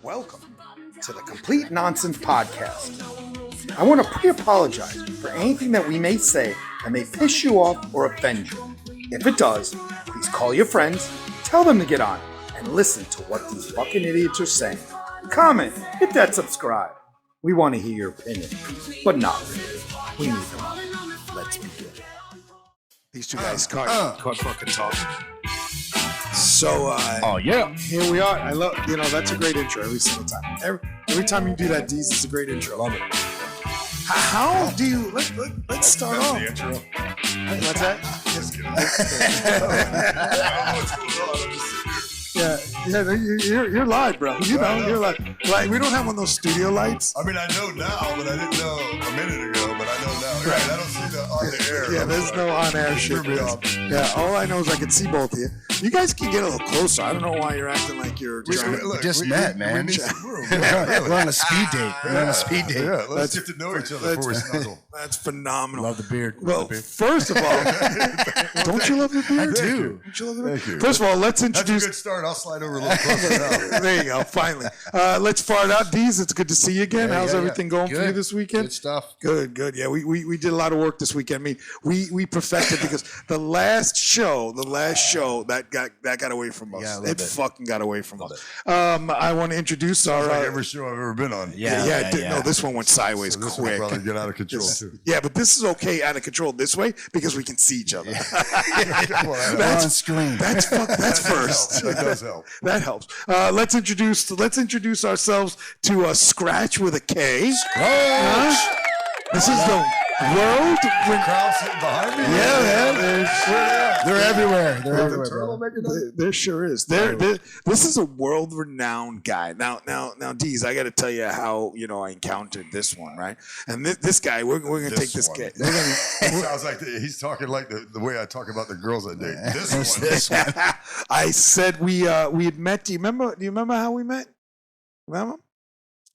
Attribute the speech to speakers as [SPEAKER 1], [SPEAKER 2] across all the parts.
[SPEAKER 1] Welcome to the Complete Nonsense Podcast. I want to pre-apologize for anything that we may say that may piss you off or offend you. If it does, please call your friends, tell them to get on, and listen to what these fucking idiots are saying. Comment, hit that subscribe. We want to hear your opinion, but not really. We need them. Let's begin. These two guys caught fucking talking. So, here we are. I love, that's a great intro every single time. Every time you do that, Dees, it's a great intro.
[SPEAKER 2] Love it.
[SPEAKER 1] How do you, let's start off.
[SPEAKER 2] The intro.
[SPEAKER 1] What's that?
[SPEAKER 2] Just kidding. I don't know what's going on. I'm just sitting here.
[SPEAKER 1] Yeah, you're live, bro. You're live. Like, we don't have one of those studio lights.
[SPEAKER 2] I mean, I know now, but I didn't know a minute ago, but I know now. Right, I don't see the on the air.
[SPEAKER 1] Yeah, there's no on-air shit. Yeah, all I know is I can see both of you. You guys can get a little closer. I don't know why you're acting like you're
[SPEAKER 3] just met, man.
[SPEAKER 2] We need some room.
[SPEAKER 3] We're on a speed date.
[SPEAKER 2] Yeah, let's get to know each other before we snuggle.
[SPEAKER 1] That's phenomenal.
[SPEAKER 3] Love the beard.
[SPEAKER 1] Well, first of all, don't you love the beard?
[SPEAKER 3] I do.
[SPEAKER 1] Don't you love the beard?
[SPEAKER 2] Thank you.
[SPEAKER 1] First of all, let's
[SPEAKER 2] That's
[SPEAKER 1] introduce.
[SPEAKER 2] a good start. I'll slide over a little closer now.
[SPEAKER 1] There you go. Finally, let's fart out. Dees, it's good to see you again.
[SPEAKER 3] Yeah,
[SPEAKER 1] How's
[SPEAKER 3] yeah,
[SPEAKER 1] everything going for you this weekend?
[SPEAKER 3] Good stuff.
[SPEAKER 1] Good. Yeah, we did a lot of work this weekend. I mean, we perfected because the last show that got away from us.
[SPEAKER 3] Yeah,
[SPEAKER 1] it fucking got away from us. I want to introduce
[SPEAKER 2] Sounds
[SPEAKER 1] our
[SPEAKER 2] like every show I've ever been on.
[SPEAKER 1] yeah. No, this one went sideways
[SPEAKER 2] So this will
[SPEAKER 1] quick.
[SPEAKER 2] probably get out of control too.
[SPEAKER 1] Yeah, but this is okay out of control this way because we can see each other.
[SPEAKER 2] Well,
[SPEAKER 3] We're on screen.
[SPEAKER 1] That's first.
[SPEAKER 2] That does help.
[SPEAKER 1] That helps. Let's introduce ourselves to Skratch with a K.
[SPEAKER 2] Skratch!
[SPEAKER 1] This is the world.
[SPEAKER 2] Crowd sitting behind me.
[SPEAKER 1] Yeah,
[SPEAKER 3] They're everywhere. They're
[SPEAKER 2] The
[SPEAKER 3] everywhere.
[SPEAKER 2] turtle
[SPEAKER 3] Bro.
[SPEAKER 2] making that?
[SPEAKER 1] there sure is. This is a world-renowned guy. Now, Dees, I got to tell you how I encountered this one, right? And this guy, we're gonna take this
[SPEAKER 2] one.
[SPEAKER 1] guy.
[SPEAKER 2] It sounds like he's talking like the way I talk about the girls I date. This one.
[SPEAKER 1] I said we had met. Do you remember how we met? Remember?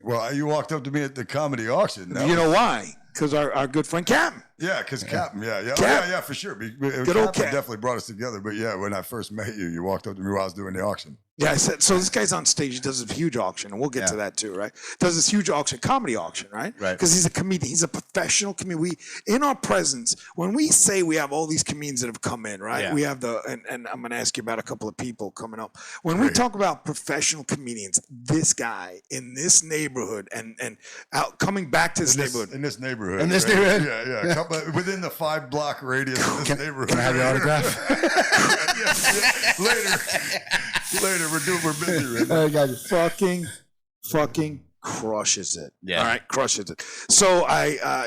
[SPEAKER 2] Well, you walked up to me at the comedy auction.
[SPEAKER 1] You know why? Because our good friend Captain.
[SPEAKER 2] Yeah, because Captain. Yeah.
[SPEAKER 1] Cap.
[SPEAKER 2] Oh, yeah, for sure.
[SPEAKER 1] Good old
[SPEAKER 2] Captain
[SPEAKER 1] Cap.
[SPEAKER 2] definitely brought us together. But yeah, when I first met you, you walked up to me while I was doing the auction.
[SPEAKER 1] Yeah, I said, so this guy's on stage, he does a huge auction, and we'll get to that too, right? Does this huge auction, comedy auction, right?
[SPEAKER 3] Right.
[SPEAKER 1] Because he's a comedian, he's a professional comedian. In our presence, when we say we have all these comedians that have come in, right?
[SPEAKER 3] Yeah.
[SPEAKER 1] We have and I'm going to ask you about a couple of people coming up. When we talk about professional comedians, this guy in this neighborhood and out coming back to this neighborhood.
[SPEAKER 2] In this neighborhood.
[SPEAKER 3] In this
[SPEAKER 2] right?
[SPEAKER 3] neighborhood?
[SPEAKER 2] Yeah. Within the 5-block radius of this neighborhood.
[SPEAKER 3] Can I have your autograph?
[SPEAKER 2] Later, we're busy right now.
[SPEAKER 1] fucking crushes it.
[SPEAKER 3] Yeah.
[SPEAKER 1] All right, crushes it. So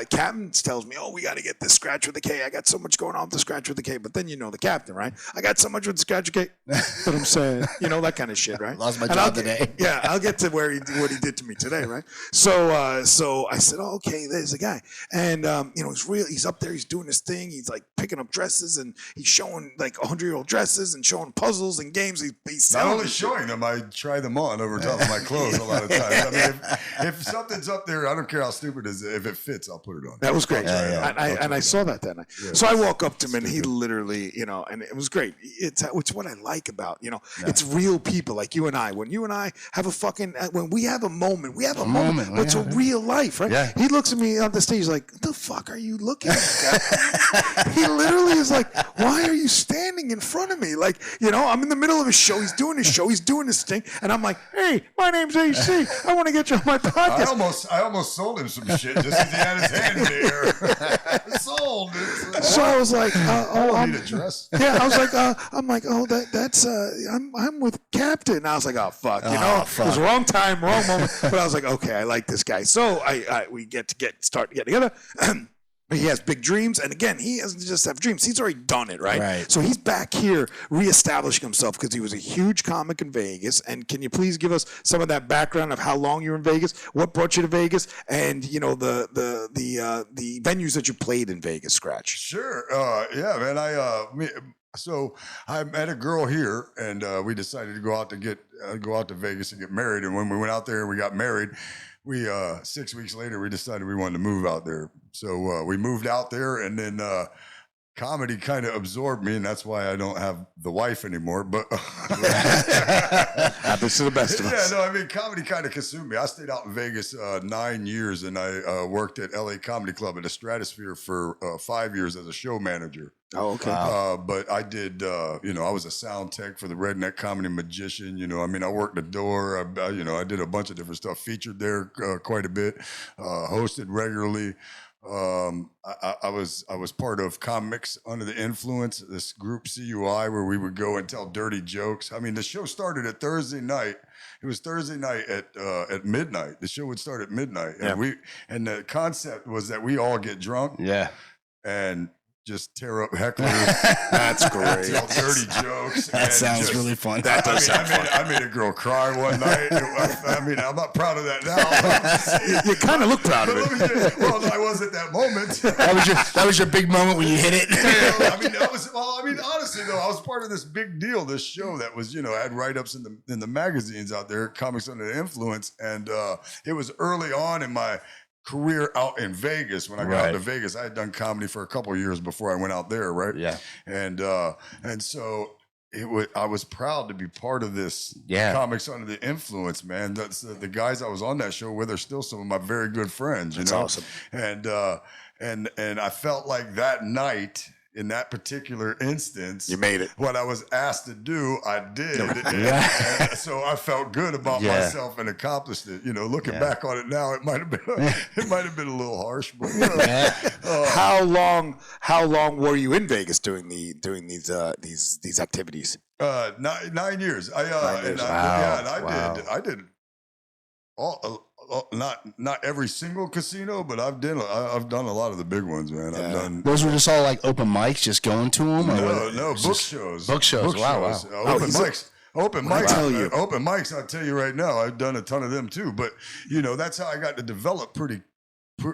[SPEAKER 1] Captain tells me, we got to get this Skratch with the K. I got so much going on with the Skratch with the K. But then the Captain, right? I got so much with the Skratch with the K. That's what I'm saying. That kind of shit, right?
[SPEAKER 3] Lost my
[SPEAKER 1] And
[SPEAKER 3] job today.
[SPEAKER 1] Yeah, I'll get to what he did to me today, right? So I said, okay, there's a guy. And, he's up there, he's doing his thing. He's like picking up dresses and he's showing like 100-year-old dresses and showing puzzles and games. He's
[SPEAKER 2] Not
[SPEAKER 1] selling
[SPEAKER 2] only
[SPEAKER 1] shit.
[SPEAKER 2] showing them, I try them on over top of my clothes a lot of times. I mean, if something's up there, I don't care how stupid it is. If it fits, I'll put it on.
[SPEAKER 1] That was great.
[SPEAKER 3] Yeah.
[SPEAKER 1] I saw that night.
[SPEAKER 2] Yeah,
[SPEAKER 1] so I walk up to him and he literally, and it was great. It's what I like about, it's real people like you and I. When you and I have when we have a moment, but it's a real life, right?
[SPEAKER 3] Yeah.
[SPEAKER 1] He looks at me on the stage like, what the fuck are you looking at? He literally is like, why are you standing in front of me? Like, I'm in the middle of a show. He's doing his show. He's doing his thing. And I'm like, hey, my name's AC. I want to get you on my podcast.
[SPEAKER 2] I almost sold him some shit just because he had his hand in the air. Sold.
[SPEAKER 1] So I was like,
[SPEAKER 2] I need a dress.
[SPEAKER 1] Yeah, I was like, I'm like, that's I'm with Captain. I was like, oh fuck, it was wrong time, wrong moment. But I was like, okay, I like this guy. So we start to get together. He has big dreams, and again, he doesn't just have dreams. He's already done it, right? So he's back here reestablishing himself because he was a huge comic in Vegas. And can you please give us some of that background of how long you're in Vegas, what brought you to Vegas, and the venues that you played in Vegas, Skratch?
[SPEAKER 2] Sure. Yeah, man. So I met a girl here, and we decided to go out to Vegas and get married. And when we went out there and we got married, we 6 weeks later we decided we wanted to move out there. So we moved out there, and then comedy kind of absorbed me, and that's why I don't have the wife anymore. But
[SPEAKER 1] Happens to the best of us.
[SPEAKER 2] yeah, no, I mean, comedy kind of consumed me. I stayed out in Vegas 9 years, and I worked at LA Comedy Club at the Stratosphere for 5 years as a show manager.
[SPEAKER 1] Oh, okay.
[SPEAKER 2] But I did, I was a sound tech for the Redneck Comedy Magician. I mean, I worked the door. I did a bunch of different stuff. Featured there quite a bit. Hosted regularly. I was part of Comics Under the Influence, this group CUI, where we would go and tell dirty jokes. I mean, the show started at Thursday night. It was Thursday night at midnight. The show would start at midnight, and the concept was that we all get drunk, and just tear up hecklers.
[SPEAKER 1] That's great.
[SPEAKER 2] Tell dirty jokes.
[SPEAKER 3] That sounds really fun.
[SPEAKER 1] That does sound fun.
[SPEAKER 2] I made a girl cry one night. I mean, I'm not proud of that now.
[SPEAKER 1] You kind of look proud of it.
[SPEAKER 2] Well, I was at that moment.
[SPEAKER 3] That was your big moment when you hit it.
[SPEAKER 2] Honestly though, I was part of this big deal, this show that was, I had write-ups in the magazines out there, Comics Under the Influence, and it was early on in my career out in Vegas. When I got out to Vegas, I had done comedy for a couple of years before I went out there, right?
[SPEAKER 4] Yeah.
[SPEAKER 2] And so I was proud to be part of this Comics Under the Influence, man. That's the guys I was on that show with are still some of my very good friends.
[SPEAKER 1] That's awesome.
[SPEAKER 2] And I felt like that night, in that particular instance,
[SPEAKER 1] you made it.
[SPEAKER 2] What I was asked to do, I did. And so I felt good about myself and accomplished it. Looking back on it now, it might have been a little harsh, but
[SPEAKER 1] How long were you in Vegas doing these activities?
[SPEAKER 2] 9 years. I did all. Not every single casino, but I've done a lot of the big ones, man. I've done.
[SPEAKER 3] Those were just all like open mics, just going to them.
[SPEAKER 2] No, book shows.
[SPEAKER 3] Book shows. Wow.
[SPEAKER 2] Open mics. Open mics. Open mics. I'll tell you right now, I've done a ton of them too. But that's how I got to develop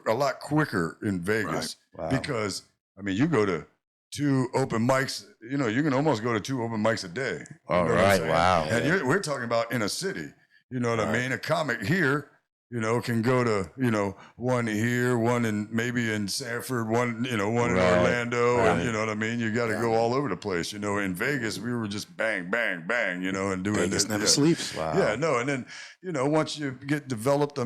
[SPEAKER 2] a lot quicker in Vegas because you go to 2 open mics. You can almost go to 2 open mics a day.
[SPEAKER 4] All right. Wow.
[SPEAKER 2] And we're talking about in a city. You know what I mean? A comic here, can go to, one here, one maybe in Sanford, one in Orlando. And you know what I mean? You got to go all over the place. In Vegas, we were just bang, bang, bang, and doing
[SPEAKER 1] Vegas never sleeps.
[SPEAKER 4] Wow.
[SPEAKER 2] Yeah, no. And then, once you get developed,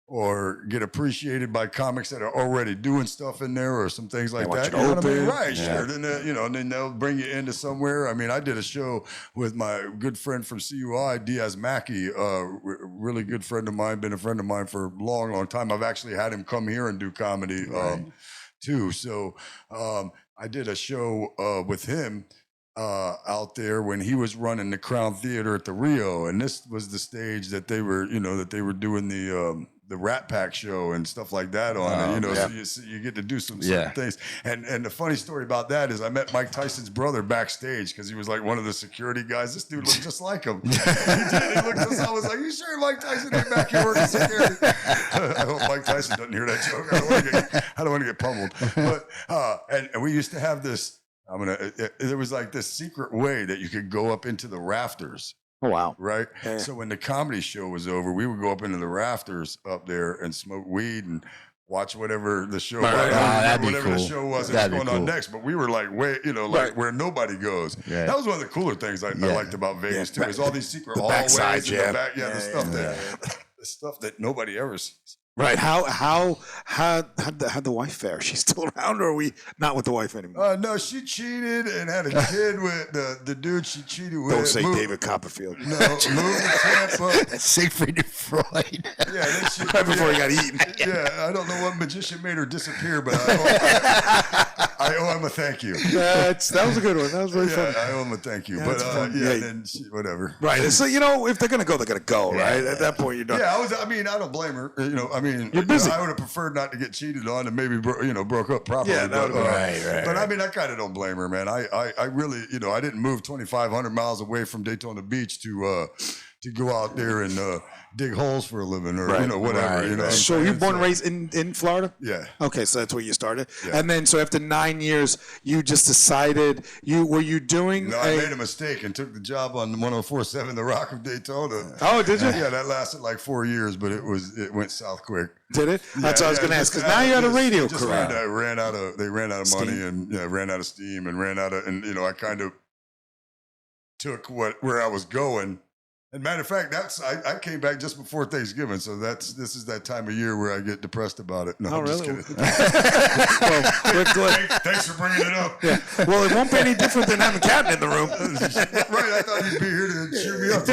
[SPEAKER 2] or get appreciated by comics that are already doing stuff in there or some things like that.
[SPEAKER 1] You know what I mean?
[SPEAKER 2] Right, sure. Then, and then they'll bring you into somewhere. I mean, I did a show with my good friend from CUI, Dees Mackey, really good friend of mine, been a friend of mine for a long, long time. I've actually had him come here and do comedy too. So I did a show with him out there when he was running the Crown Theater at the Rio, and this was the stage that they were doing the Rat Pack show and stuff like that on. So you get to do some certain things. And the funny story about that is I met Mike Tyson's brother backstage because he was like one of the security guys. This dude looked just like him. He did. He looked just. I was like, "You sure Mike Tyson ain't back here working security?" I hope Mike Tyson doesn't hear that joke. I don't want to get pummeled. But and we used to have this. There was like this secret way that you could go up into the rafters.
[SPEAKER 1] Oh, wow.
[SPEAKER 2] Right?
[SPEAKER 1] Yeah.
[SPEAKER 2] So when the comedy show was over, we would go up into the rafters up there and smoke weed and watch whatever the show was. Whatever the show was that was going on next. But we were like, where nobody goes. Yeah. That was one of the cooler things I liked about Vegas, too, is all these secret hallways in the back. The stuff that nobody ever sees.
[SPEAKER 1] Right. How'd the wife fare? She's still around, or are we not with the wife anymore?
[SPEAKER 2] No, she cheated and had a kid with the dude she cheated with.
[SPEAKER 1] Don't say David Copperfield.
[SPEAKER 2] No, moved to Tampa.
[SPEAKER 3] Siegfried Freud.
[SPEAKER 2] Yeah, then
[SPEAKER 1] right before he got eaten.
[SPEAKER 2] Yeah, I don't know what magician made her disappear, but I owe him a thank you.
[SPEAKER 1] That was a good one. That was very funny.
[SPEAKER 2] I owe him a thank you. But then whatever.
[SPEAKER 1] Right. So if they're gonna go, they're gonna go. Right. At that point, you're done.
[SPEAKER 2] Yeah, I don't blame her. You're busy. I would have preferred not to get cheated on and maybe broke up properly.
[SPEAKER 1] Yeah, right.
[SPEAKER 2] But I kind of don't blame her, man. I really, I didn't move 2,500 miles away from Daytona Beach to to go out there and dig holes for a living or
[SPEAKER 1] Right.
[SPEAKER 2] whatever.
[SPEAKER 3] Right,
[SPEAKER 2] You know.
[SPEAKER 3] right.
[SPEAKER 1] So you're born and raised in Florida?
[SPEAKER 2] Yeah.
[SPEAKER 1] Okay, so that's where you started.
[SPEAKER 2] Yeah.
[SPEAKER 1] And then so after 9 years, you just decided were you doing
[SPEAKER 2] No, I made a mistake and took the job on 104.7 The Rock of Daytona.
[SPEAKER 1] Oh, did you?
[SPEAKER 2] Yeah, that lasted like 4 years, but it went south quick.
[SPEAKER 1] Did it? That's what I was going to ask, because
[SPEAKER 2] just-
[SPEAKER 1] now you had a
[SPEAKER 2] just-
[SPEAKER 1] radio
[SPEAKER 2] just
[SPEAKER 1] career.
[SPEAKER 2] They ran out of money
[SPEAKER 1] Steam.
[SPEAKER 2] and ran out of steam and I kind of took where I was going. And matter of fact, I came back just before Thanksgiving, so this is that time of year where I get depressed about it. No,
[SPEAKER 1] Oh,
[SPEAKER 2] I'm just
[SPEAKER 1] really?
[SPEAKER 2] kidding.
[SPEAKER 1] Well, we're glad.
[SPEAKER 2] Thanks for bringing it up.
[SPEAKER 1] Yeah. Well, it won't be any different than having Captain in the room.
[SPEAKER 2] Right, I thought you'd be here to cheer me up.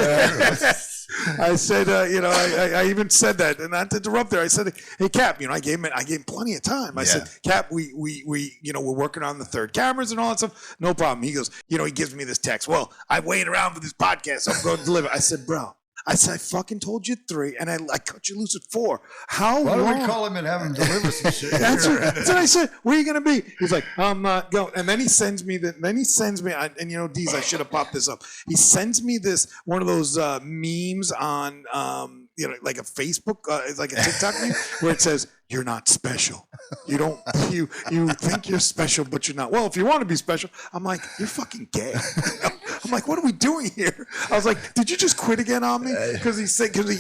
[SPEAKER 1] I said, I even said that, and not to interrupt there. I said, hey, Cap, I gave him plenty of time. I said, Cap, we we're working on the third cameras and all that stuff. No problem. He goes, he gives me this text. Well, I waited around for this podcast. So I'm going to deliver. I said, bro. I fucking told you 3, and I cut you loose at 4. How
[SPEAKER 2] Why
[SPEAKER 1] long?
[SPEAKER 2] don't we call him and have him deliver some shit?
[SPEAKER 1] That's what I said. Where are you gonna be? He's like, I'm not going. And then he sends me Dees, I should have popped this up. He sends me one of those memes on like a Facebook, it's like a TikTok meme where it says, "You're not special. You don't. You think you're special, but you're not." Well, if you want to be special, I'm like, you're fucking gay. I'm like, what are we doing here? I was like, did you just quit again on me? Because he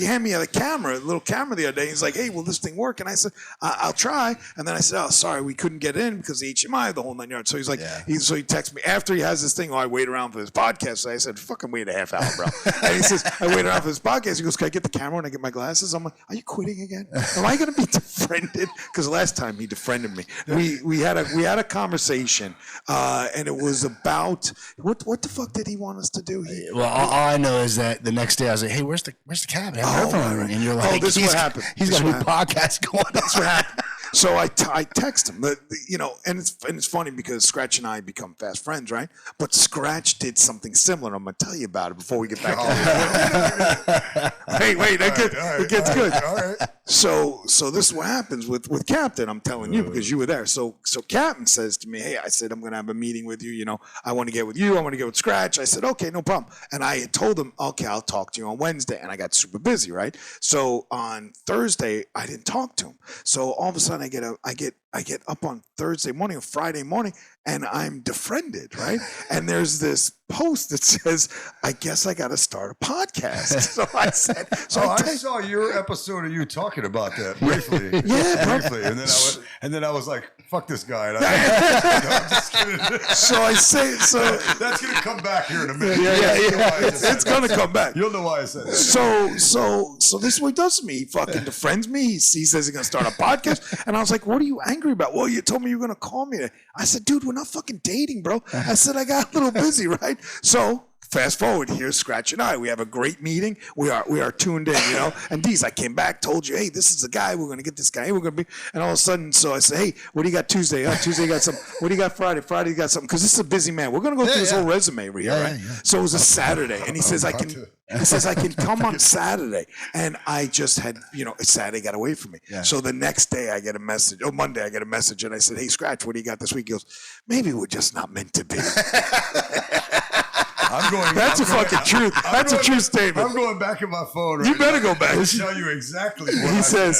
[SPEAKER 1] handed me a little camera the other day. He's like, hey, will this thing work? And I said, I'll try. And then I said, oh, sorry, we couldn't get in because of HMI, the whole 9 yards. So he's like, so he texts me after he has this thing. Oh, I wait around for this podcast. So I said, fucking wait a half hour, bro. And he says, I wait around for this podcast. He goes, can I get the camera and I get my glasses? I'm like, are you quitting again? Am I going to be defriended? Because last time he defriended me. We had a conversation, and it was about what the fuck did he want us to do?
[SPEAKER 3] Well, all I know is that the next day I was like, "Hey, where's the cab? I haven't heard from him." And you're like,
[SPEAKER 1] this is what happened.
[SPEAKER 3] He's got a new podcast going on."
[SPEAKER 1] That's what happened. So I text him, and it's funny because Skratch and I become fast friends, right? But Skratch did something similar. I'm gonna tell you about it before we get back to it. Wait, it gets good.
[SPEAKER 2] All right.
[SPEAKER 1] So this is what happens with Captain. I'm telling you because you were there. So Captain says to me, hey, I said, I'm going to have a meeting with you. I want to get with you. I want to get with Skratch. I said, okay, no problem. And I had told him, okay, I'll talk to you on Wednesday. And I got super busy, right? So on Thursday, I didn't talk to him. So all of a sudden I get up on Thursday morning or Friday morning and I'm defriended, right? And there's this post that says, I guess I got to start a podcast. So I said,
[SPEAKER 2] I saw your episode of you talking about that briefly. Briefly. And then I was like, fuck this guy. And I'm just kidding.
[SPEAKER 1] So I say,
[SPEAKER 2] that's going to come back here in a minute.
[SPEAKER 1] It's going to come back.
[SPEAKER 2] You'll know why I said that.
[SPEAKER 1] So this is what he does to me. He fucking defriends me. He says he's going to start a podcast. And I was like, what are you angry about? Well, you told me you were going to call me. I said, dude, we're not fucking dating, bro. I said, I got a little busy, right? So fast forward, here's Skratch and I. We have a great meeting. We are tuned in, And Dees, I came back, told you, hey, this is the guy. We're going to get this guy. Hey, we're going to be. And all of a sudden, so I said, hey, what do you got Tuesday? Oh, Tuesday you got something. What do you got Friday? Friday you got something. Because this is a busy man. We're going to go through his whole resume right here, right? Yeah. So it was a Saturday, and he says I can come on Saturday, and I just had Saturday got away from me. Yeah. So the next day I get a message. Oh, Monday I get a message, and I said, hey, Skratch, what do you got this week? He goes, maybe we're just not meant to be. That's a fucking truth. That's a true statement.
[SPEAKER 2] I'm going back in my phone right
[SPEAKER 1] You better go back.
[SPEAKER 2] I'll tell you exactly what
[SPEAKER 1] he
[SPEAKER 2] I
[SPEAKER 1] said.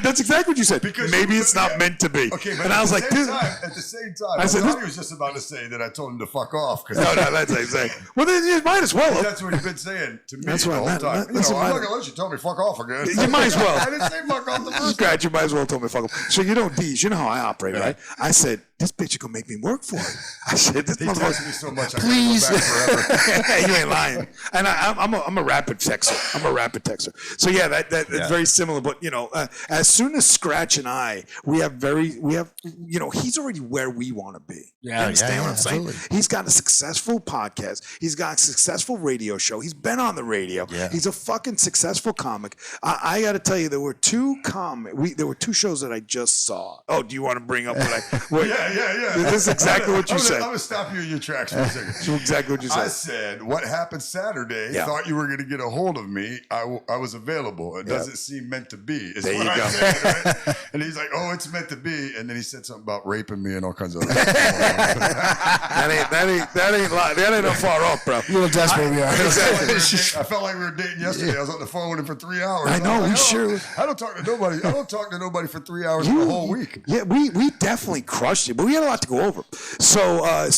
[SPEAKER 1] That's exactly what you said.
[SPEAKER 2] Because
[SPEAKER 1] maybe it's not meant to be.
[SPEAKER 2] Okay, but
[SPEAKER 1] and I was like,
[SPEAKER 2] at the same time, I thought he was just about to say that I told him to fuck off.
[SPEAKER 1] No, that's exactly. Well, then you might as well.
[SPEAKER 2] That's what he's been saying to me
[SPEAKER 1] that's
[SPEAKER 2] the whole time. I'm not going to let you tell me fuck off again.
[SPEAKER 1] You might as well.
[SPEAKER 2] I didn't say fuck off the first time.
[SPEAKER 1] Scratch, you might as well tell me fuck off. So Dees, you know how I operate, right? I said, this bitch is going to make me work for it. I said, this
[SPEAKER 2] motherfucker me so much.
[SPEAKER 3] Please.
[SPEAKER 2] I can go back forever.
[SPEAKER 1] You ain't lying. And I'm a rapid texter. So yeah, that's very similar. But as soon as Skratch and I, we have he's already where we want to be. You understand what I'm saying? Absolutely. He's got a successful podcast. He's got a successful radio show. He's been on the radio. Yeah. He's a fucking successful comic. I got to tell you, there were two shows that I just saw. Oh, do you want to bring up what I?
[SPEAKER 2] Yeah.
[SPEAKER 1] This is exactly what you said.
[SPEAKER 2] I'm going to stop you in your tracks for a second.
[SPEAKER 1] That's exactly what you said.
[SPEAKER 2] I said, what happened Saturday? Thought you were going to get a hold of me. I was available. It doesn't seem meant to be.
[SPEAKER 1] There you go.
[SPEAKER 2] Said, right? And he's like, oh, it's meant to be. And then he said something about raping me and all kinds of other stuff.
[SPEAKER 1] that ain't not far off, bro.
[SPEAKER 3] You're desperate, we are.
[SPEAKER 2] Exactly. I felt like we were dating yesterday. I was on the phone with him for 3 hours.
[SPEAKER 1] I know, we sure.
[SPEAKER 2] I don't talk to nobody. I don't talk to nobody for 3 hours in the whole week.
[SPEAKER 1] Yeah, we definitely crushed it, but we had a lot to go over. So I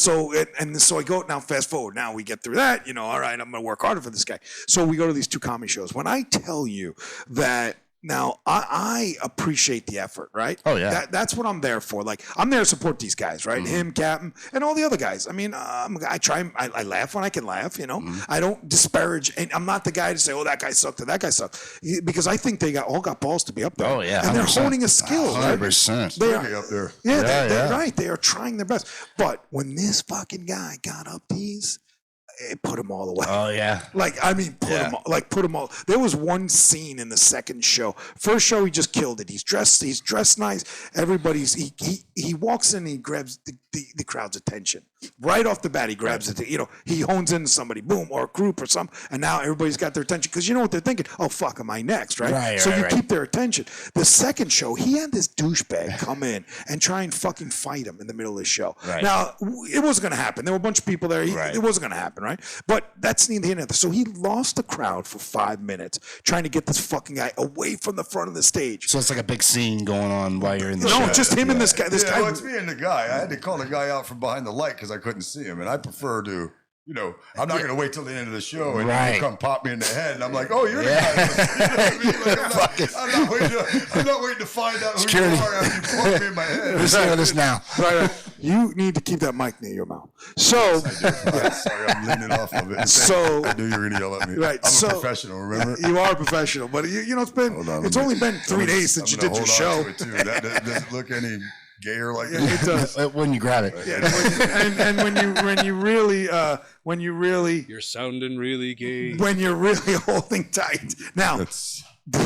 [SPEAKER 1] go now. Fast forward. Now we get through that. All right, I'm going to work harder for this guy. So we go to these 2 comedy shows. When I tell you that. Now, I appreciate the effort, right?
[SPEAKER 3] Oh, yeah.
[SPEAKER 1] That's what I'm there for. Like, I'm there to support these guys, right? Him, Captain, and all the other guys. I mean, I try, I laugh when I can laugh, I don't disparage, and I'm not the guy to say, oh, that guy sucked or that guy sucked. Because I think they all got balls to be up there.
[SPEAKER 3] Oh, yeah. 100%.
[SPEAKER 1] And they're honing a skill,
[SPEAKER 3] 100%.
[SPEAKER 1] They
[SPEAKER 2] are up there.
[SPEAKER 1] Yeah, they're right. They are trying their best. But when this fucking guy got up these, it put them all away.
[SPEAKER 3] Oh yeah.
[SPEAKER 1] Put them all. There was one scene in the second show. First show, he just killed it. He's dressed nice. He walks in and he grabs the crowd's attention. Right off the bat, he grabs it. He hones into somebody, boom, or a group or something, and now everybody's got their attention because you know what they're thinking. Oh fuck, am I next? Right. So you keep their attention. The second show, he had this douchebag come in and try and fucking fight him in the middle of the show. Right. Now it wasn't going to happen. There were a bunch of people there. It wasn't going to happen, right? But that's neither here nor there. So he lost the crowd for 5 minutes trying to get this fucking guy away from the front of the stage.
[SPEAKER 3] So it's like a big scene going on while you're in the show.
[SPEAKER 1] No, just him and this guy. This guy.
[SPEAKER 2] Well, it's me and the guy. I had to call the guy out from behind the light because I couldn't see him, and I prefer to. I'm not going to wait till the end of the show and you come pop me in the head, and I'm like, oh, you're the guy. I'm not waiting to find out who you are after you pop me in my head.
[SPEAKER 3] Listen to this now.
[SPEAKER 1] Right. You need to keep that mic near your mouth. So,
[SPEAKER 2] sorry, I'm leaning off of it.
[SPEAKER 1] So
[SPEAKER 2] I knew you were going to yell at me.
[SPEAKER 1] Right.
[SPEAKER 2] I'm a professional, remember?
[SPEAKER 1] You are a professional, but it's only been 3 days since you did your show.
[SPEAKER 2] That doesn't look any gayer like that.
[SPEAKER 1] It does.
[SPEAKER 3] When you grab it.
[SPEAKER 1] Yeah, and when you really
[SPEAKER 4] you're sounding really gay.
[SPEAKER 1] When you're really holding tight. Now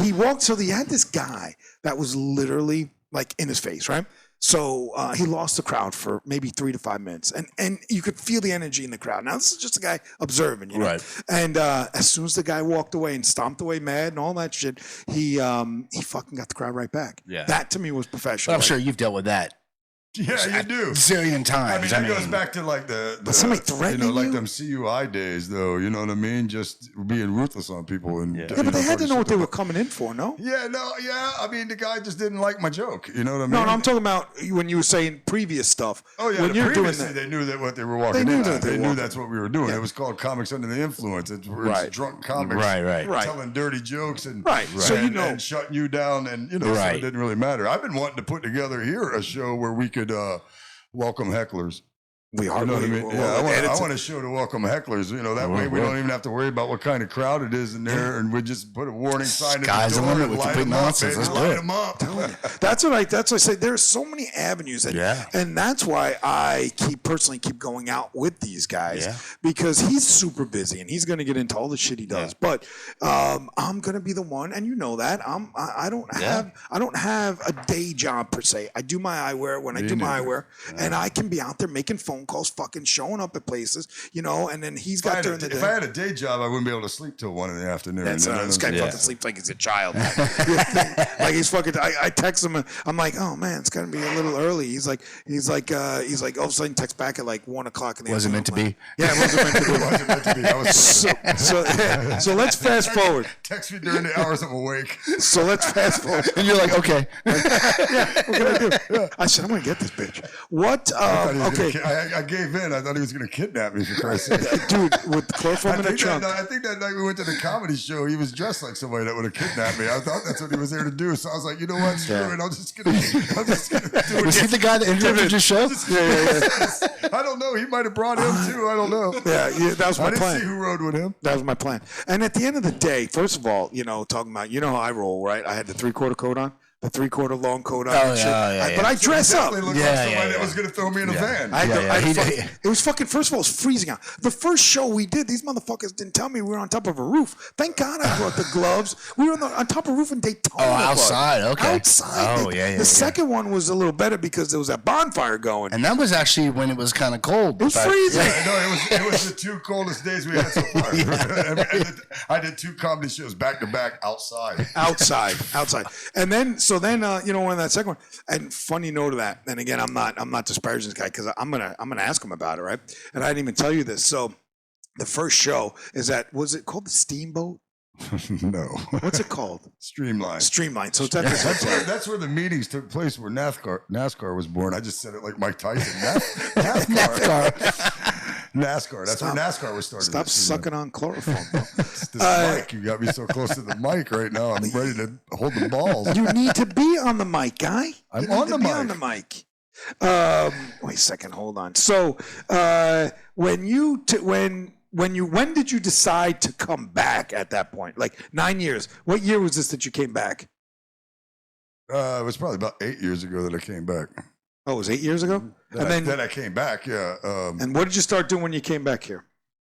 [SPEAKER 1] he walked. So he had this guy that was literally like in his face, right? So he lost the crowd for maybe 3 to 5 minutes, and you could feel the energy in the crowd. Now this is just a guy observing,
[SPEAKER 3] Right.
[SPEAKER 1] And as soon as the guy walked away and stomped away mad and all that shit, he fucking got the crowd right back.
[SPEAKER 3] Yeah.
[SPEAKER 1] That to me was professional.
[SPEAKER 3] But I'm sure you've dealt with that.
[SPEAKER 2] Yeah, you do.
[SPEAKER 3] Zillion times.
[SPEAKER 2] I mean, that goes back to like the
[SPEAKER 1] somebody threatening
[SPEAKER 2] like them CUI days, though. You know what I mean? Just being ruthless on people. And
[SPEAKER 1] but they had to know what they were coming in for, no?
[SPEAKER 2] Yeah. I mean, the guy just didn't like my joke. You know what I mean?
[SPEAKER 1] No, I'm talking about when you were saying previous stuff.
[SPEAKER 2] Oh yeah,
[SPEAKER 1] when you're doing that,
[SPEAKER 2] they knew that what they were walking into. They knew that's what we were doing. It was called Comics Under the Influence. It's drunk comics,
[SPEAKER 3] right,
[SPEAKER 2] telling dirty jokes and
[SPEAKER 1] So
[SPEAKER 2] and shutting you down, and so it didn't really matter. I've been wanting to put together here a show where we could welcome hecklers.
[SPEAKER 1] We are.
[SPEAKER 2] You know what I mean? I want to show to welcome hecklers. That way we don't even have to worry about what kind of crowd it is in there, and we just put a warning sign at the door.
[SPEAKER 3] Limit with complete nonsense. Let's
[SPEAKER 2] light them up.
[SPEAKER 1] That's what I say. There's so many avenues, and that's why I personally keep going out with these guys because he's super busy and he's going to get into all the shit he does. But I'm going to be the one, and you know that I don't have a day job per se. I do my eyewear when I do my eyewear, and I can be out there making phone calls, fucking showing up at places, and then he's got during the day.
[SPEAKER 2] If I had a day job, I wouldn't be able to sleep till 1 in the afternoon.
[SPEAKER 1] This guy fucking sleeps like he's a child. Like he's fucking. I text him and I'm like, oh man, it's gonna be a little early. He's like, all of a sudden text back at like 1 o'clock in the afternoon.
[SPEAKER 3] Wasn't meant to be.
[SPEAKER 1] Yeah, it wasn't meant to be.
[SPEAKER 2] It wasn't meant to be.
[SPEAKER 1] So let's fast forward.
[SPEAKER 2] Text me during the hours I'm awake.
[SPEAKER 1] So let's fast forward.
[SPEAKER 3] And you're like, okay.
[SPEAKER 1] What can I do? I said, I'm gonna get this bitch. What? Okay.
[SPEAKER 2] I gave in. I thought he was going to kidnap me, for Christ's sake.
[SPEAKER 1] Dude, with chloroform in the trunk.
[SPEAKER 2] I think that night we went to the comedy show, he was dressed like somebody that would have kidnapped me. I thought that's what he was there to do. So I was like, you know what? Screw it. I'm just going to do it.
[SPEAKER 3] Was he the guy that interrupted your show?
[SPEAKER 2] Yeah. I don't know. He might have brought him too. I don't know.
[SPEAKER 1] Yeah, that was my plan.
[SPEAKER 2] I didn't see who rode with him.
[SPEAKER 1] That was my plan. And at the end of the day, first of all, talking about, how I roll, right? I had the 3/4 coat on. the 3/4 long coat on.
[SPEAKER 3] Oh,
[SPEAKER 1] and shit.
[SPEAKER 3] yeah.
[SPEAKER 1] But I dress up.
[SPEAKER 2] Looked like somebody that was going to throw me in a van.
[SPEAKER 1] It was fucking. First of all, it was freezing out. The first show we did, these motherfuckers didn't tell me we were on top of a roof. Thank God I brought the gloves. We were on top of a roof in Daytona.
[SPEAKER 3] Oh, outside. Okay.
[SPEAKER 1] Outside.
[SPEAKER 3] Oh, yeah.
[SPEAKER 1] The second one was a little better because there was a bonfire going.
[SPEAKER 3] And that was actually when it was kind of cold.
[SPEAKER 1] It was freezing.
[SPEAKER 2] It was the 2 coldest days we had so far. I did 2 comedy shows back to back outside.
[SPEAKER 1] Outside. And then, when that second one, and funny note of that, and again, I'm not disparaging this guy because I'm gonna ask him about it, right? And I didn't even tell you this. So the first show was it called the Steamboat?
[SPEAKER 2] No.
[SPEAKER 1] What's it called?
[SPEAKER 2] Streamline.
[SPEAKER 1] So it's at this
[SPEAKER 2] that's where the meetings took place where NASCAR was born. I just said it like Mike Tyson. NASCAR. That's where NASCAR was started.
[SPEAKER 1] Stop sucking on chloroform.
[SPEAKER 2] This mic. You got me so close to the mic right now. I'm ready to hold the balls.
[SPEAKER 1] You need to be on the mic, guy.
[SPEAKER 2] I'm on the mic.
[SPEAKER 1] On the mic. Wait a second. Hold on. So when did you decide to come back at that point? Like 9 years. What year was this that you came back?
[SPEAKER 2] It was probably about 8 years ago that I came back.
[SPEAKER 1] Oh, it was 8 years ago?
[SPEAKER 2] Then I came back, yeah.
[SPEAKER 1] And what did you start doing when you came back here?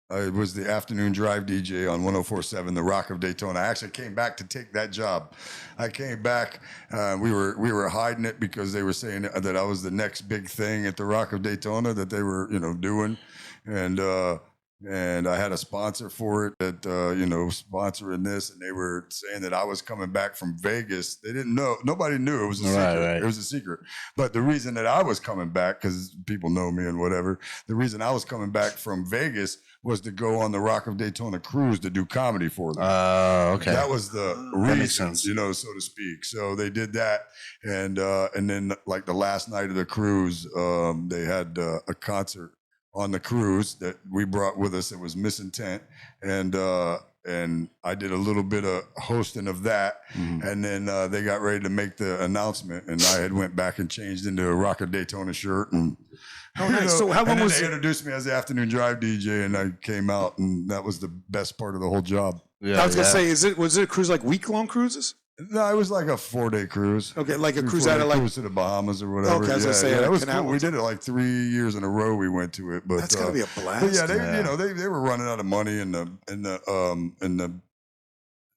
[SPEAKER 2] I was the afternoon drive DJ on 104.7, the Rock of Daytona. I actually came back to take that job. I came back. We were hiding it because they were saying that I was the next big thing at the Rock of Daytona that they were, doing, and I had a sponsor for it that sponsoring this, and they were saying that I was coming back from Vegas. They didn't know. Nobody knew. It was a secret. Right. It was a secret. But the reason that I was coming back, because people know me and whatever, the reason I was coming back from Vegas was to go on the Rock of Daytona cruise to do comedy for them.
[SPEAKER 3] Okay.
[SPEAKER 2] That was the reason, so to speak. So they did that, and then like the last night of the cruise, they had a concert on the cruise that we brought with us. It was Misintent, and I did a little bit of hosting of that, and then they got ready to make the announcement, and I had went back and changed into a Rock of Daytona shirt, and
[SPEAKER 1] nice. So how long was
[SPEAKER 2] they introduced me as the afternoon drive DJ, and I came out, and that was the best part of the whole job.
[SPEAKER 1] Yeah, I was gonna say, was it a cruise like week-long cruises?
[SPEAKER 2] No, it was like a 4-day cruise.
[SPEAKER 1] Okay, like a cruise out of
[SPEAKER 2] cruise to the Bahamas or whatever.
[SPEAKER 1] Okay,
[SPEAKER 2] it was cool. We did it like 3 years in a row. We went to it, but
[SPEAKER 1] that's gotta be a blast.
[SPEAKER 2] But they were running out of money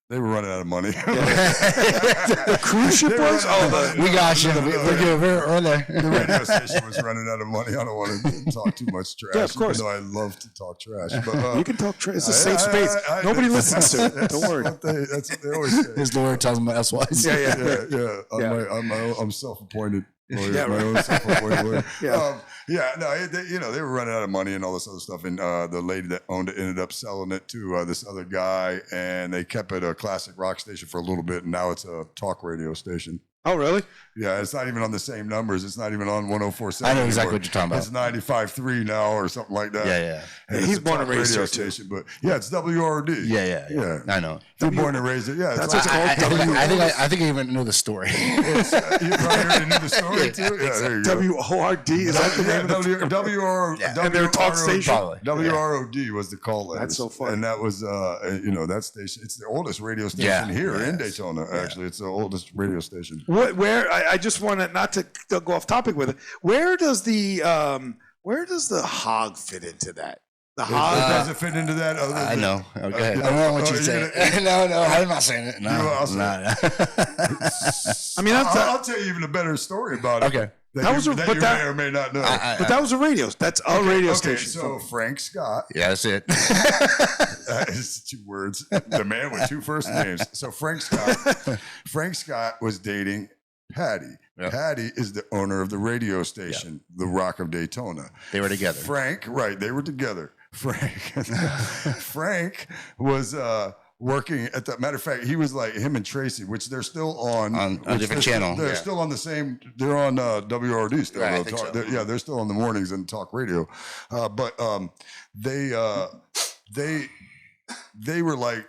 [SPEAKER 2] they were running out of money.
[SPEAKER 1] The cruise ship was?
[SPEAKER 3] We got you. We're good. We're there.
[SPEAKER 2] The radio station was running out of money. I don't want to talk too much trash.
[SPEAKER 1] Yeah, of course.
[SPEAKER 2] I love to talk trash. But,
[SPEAKER 1] you can talk trash. It's a safe space. Nobody listens to it. Don't worry.
[SPEAKER 2] That's what they always say.
[SPEAKER 3] His lawyer tells him elsewise.
[SPEAKER 2] Yeah. I'm self-appointed. Lawyer, my own self-appointed lawyer. They were running out of money and all this other stuff, and the lady that owned it ended up selling it to this other guy, and they kept it a classic rock station for a little bit, and now it's a talk radio station.
[SPEAKER 1] Oh, really?
[SPEAKER 2] Yeah, it's not even on the same numbers. It's not even on 104.7.
[SPEAKER 3] I know exactly what you're talking about.
[SPEAKER 2] It's 95.3 now or something like that.
[SPEAKER 3] Yeah.
[SPEAKER 2] And
[SPEAKER 1] he's born and raised here too.
[SPEAKER 2] Station, but it's WRD.
[SPEAKER 3] Yeah. I know.
[SPEAKER 2] You're born and raised here. Yeah,
[SPEAKER 1] that's what it's called.
[SPEAKER 3] I think I even know the story.
[SPEAKER 2] You probably already knew the story too. Yeah, there you go.
[SPEAKER 1] WORD is that the name of the
[SPEAKER 2] WROD?
[SPEAKER 1] And their talk station.
[SPEAKER 2] WROD was the call letters.
[SPEAKER 1] That's so funny.
[SPEAKER 2] And that was that station. It's the oldest radio station here in Daytona. Actually, it's the oldest radio station.
[SPEAKER 1] Where I just want to not to go off topic with it. Where does the hog fit into that? The hog
[SPEAKER 2] doesn't fit into that.
[SPEAKER 3] I know. Okay. I don't know what you say. No, I'm not saying it. No.
[SPEAKER 1] I mean,
[SPEAKER 2] I'll tell you even a better story about it.
[SPEAKER 3] Okay.
[SPEAKER 2] That you may or may not know.
[SPEAKER 1] But that was a radio. That's a radio station.
[SPEAKER 2] So Frank Scott.
[SPEAKER 3] Yeah, that's it.
[SPEAKER 2] It's 2 words. The man with 2 first names. So Frank Scott was dating Patty. Yep. Patty is the owner of the radio station, The Rock of Daytona.
[SPEAKER 3] They were together.
[SPEAKER 2] They were together. Frank was working at the matter of fact, he was like him and Tracy, which they're still on
[SPEAKER 3] a different channel.
[SPEAKER 2] They're still on the same. They're on WRD still.
[SPEAKER 3] Right, I think so.
[SPEAKER 2] They're still on the mornings and talk radio. But they were like.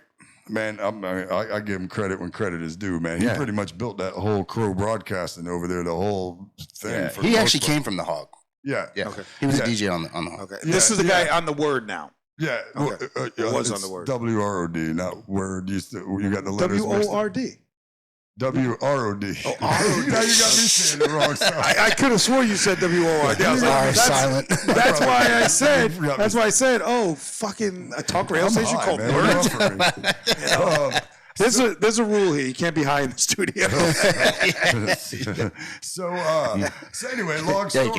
[SPEAKER 2] Man, I give him credit when credit is due, man. He pretty much built that whole Crow Broadcasting over there, the whole thing.
[SPEAKER 3] Yeah. He actually came from the Hog.
[SPEAKER 2] Yeah.
[SPEAKER 1] Okay.
[SPEAKER 3] He was a DJ on the Hog.
[SPEAKER 1] Okay. This is the guy on the Word now.
[SPEAKER 2] Yeah.
[SPEAKER 1] Okay. It was on the Word.
[SPEAKER 2] WROD, not Word. You got the letters.
[SPEAKER 1] WORD.
[SPEAKER 2] W-R-O-D.
[SPEAKER 1] Oh, R-O-D.
[SPEAKER 2] Now you got me saying the wrong stuff.
[SPEAKER 1] I could have swore you said W-O-R-D. I was like,
[SPEAKER 3] silent.
[SPEAKER 1] That's why I said. That's why I said. Oh, fucking a talk radio station
[SPEAKER 2] high,
[SPEAKER 1] called
[SPEAKER 2] man.
[SPEAKER 1] Nerds. There's a rule here. You can't be high in the studio.
[SPEAKER 2] So anyway, long story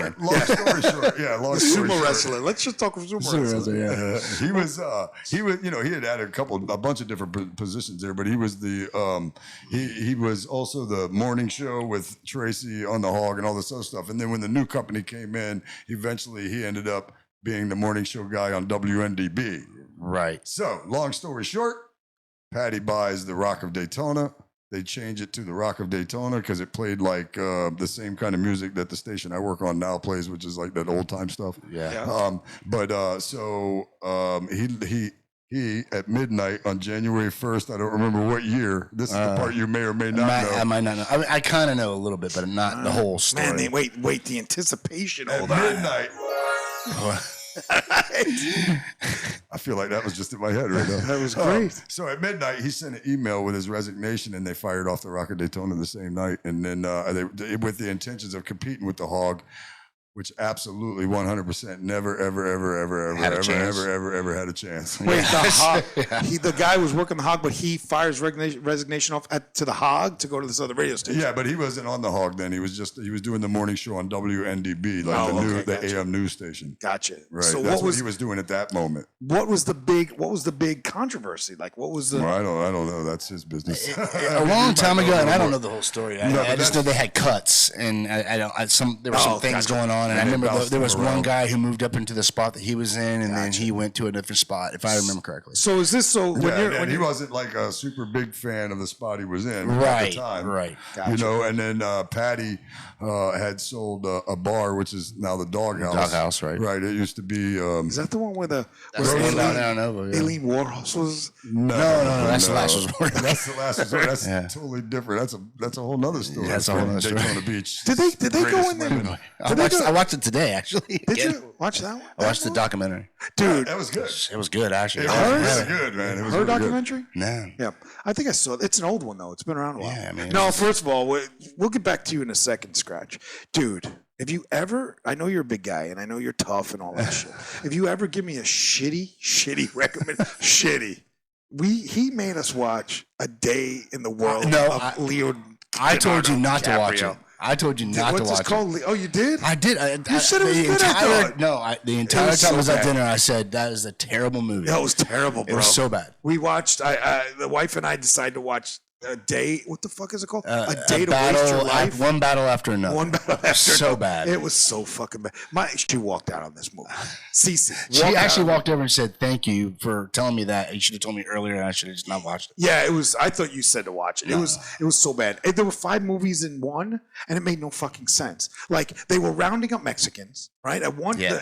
[SPEAKER 2] short. Yeah, long story
[SPEAKER 1] Sumo
[SPEAKER 2] short.
[SPEAKER 1] wrestler. Let's just talk sumo wrestler.
[SPEAKER 3] Yeah.
[SPEAKER 2] He was, you know, he had a bunch of different positions there, but he was he was also the morning show with Tracy on the Hog and all this other stuff. And then when the new company came in, eventually he ended up being the morning show guy on WNDB.
[SPEAKER 3] Right.
[SPEAKER 2] So long story short, Patty buys the Rock of Daytona. They change it to the Rock of Daytona because it played like the same kind of music that the station I work on now plays, which is like that old time stuff.
[SPEAKER 3] Yeah.
[SPEAKER 2] He at midnight on January 1st, I don't remember what year. This is the part you may or may not know.
[SPEAKER 3] I might not know. I kind of know a little bit, but not the whole story.
[SPEAKER 1] Man, wait, the anticipation.
[SPEAKER 2] At
[SPEAKER 1] Hold on.
[SPEAKER 2] midnight. I feel like that was just in my head right now.
[SPEAKER 1] That was great.
[SPEAKER 2] So at midnight, he sent an email with his resignation, and they fired off the Rock of Daytona the same night. And then they with the intentions of competing with the Hog, which absolutely 100% never, ever had a chance.
[SPEAKER 1] Wait, the Hog. The guy was working the Hog, but he fires resignation off to the Hog to go to this other radio station.
[SPEAKER 2] Yeah, but he wasn't on the Hog then. He was doing the morning show on WNDB, like the AM news station.
[SPEAKER 1] Gotcha.
[SPEAKER 2] Right.
[SPEAKER 1] So
[SPEAKER 2] That's what he was doing at that moment.
[SPEAKER 1] What was the big controversy? Like, what was the?
[SPEAKER 2] Well, I don't know. That's his business.
[SPEAKER 3] A long time ago, and I don't know the whole story. I just know they had cuts, and there were some things going on. And I remember there was one guy who moved up into the spot that he was in, and then he went to a different spot, if I remember correctly.
[SPEAKER 1] So is this so?
[SPEAKER 2] When he wasn't like a super big fan of the spot he was in at the time,
[SPEAKER 3] right?
[SPEAKER 2] Gotcha. You know, and then Patty had sold a bar, which is now the Doghouse.
[SPEAKER 3] Doghouse, right?
[SPEAKER 2] Right. It used to be.
[SPEAKER 1] Is that the one where
[SPEAKER 3] Aileen
[SPEAKER 1] Warhol was?
[SPEAKER 3] No, that's the last resort.
[SPEAKER 2] That's the last resort. That's totally different. That's a whole nother story.
[SPEAKER 3] Yeah, that's a whole nother story.
[SPEAKER 2] Daytona Beach.
[SPEAKER 1] Did they go in there?
[SPEAKER 3] I watched it today, actually.
[SPEAKER 1] Did you watch that one?
[SPEAKER 3] I watched the documentary.
[SPEAKER 1] Dude,
[SPEAKER 2] that was good.
[SPEAKER 3] It was good, actually.
[SPEAKER 2] It was good, man. It was
[SPEAKER 1] her
[SPEAKER 2] really
[SPEAKER 1] documentary?
[SPEAKER 2] Good.
[SPEAKER 3] No.
[SPEAKER 1] Yeah, I think I saw it. It's an old one though. It's been around a while.
[SPEAKER 3] Yeah, I mean,
[SPEAKER 1] no, first of all, we'll get back to you in a second, Skratch. Dude, if you ever, I know you're a big guy and I know you're tough and all that shit. If you ever give me a shitty recommend, he made us watch A Day in the World of Leo.
[SPEAKER 3] I told you not to watch it. I told you not to watch it.
[SPEAKER 1] What's this called? Oh, you did?
[SPEAKER 3] I did. You
[SPEAKER 1] said it was good, I thought.
[SPEAKER 3] No, the entire time I was at dinner, I said, that is a terrible movie.
[SPEAKER 1] That was terrible, bro.
[SPEAKER 3] It was so bad.
[SPEAKER 1] We watched, the wife and I decided to watch A Day, what the fuck is it called? A Day to
[SPEAKER 3] battle,
[SPEAKER 1] Waste Your Life?
[SPEAKER 3] One battle after another.
[SPEAKER 1] One battle after
[SPEAKER 3] so
[SPEAKER 1] another.
[SPEAKER 3] bad.
[SPEAKER 1] It was so fucking bad. She walked out on this movie. Cece.
[SPEAKER 3] She actually walked over and said, thank you for telling me that. You should have told me earlier and I should have just not watched it.
[SPEAKER 1] Yeah, it was. I thought you said to watch it. No. It was so bad. There were 5 movies in one, and it made no fucking sense. Like, they were rounding up Mexicans, right? At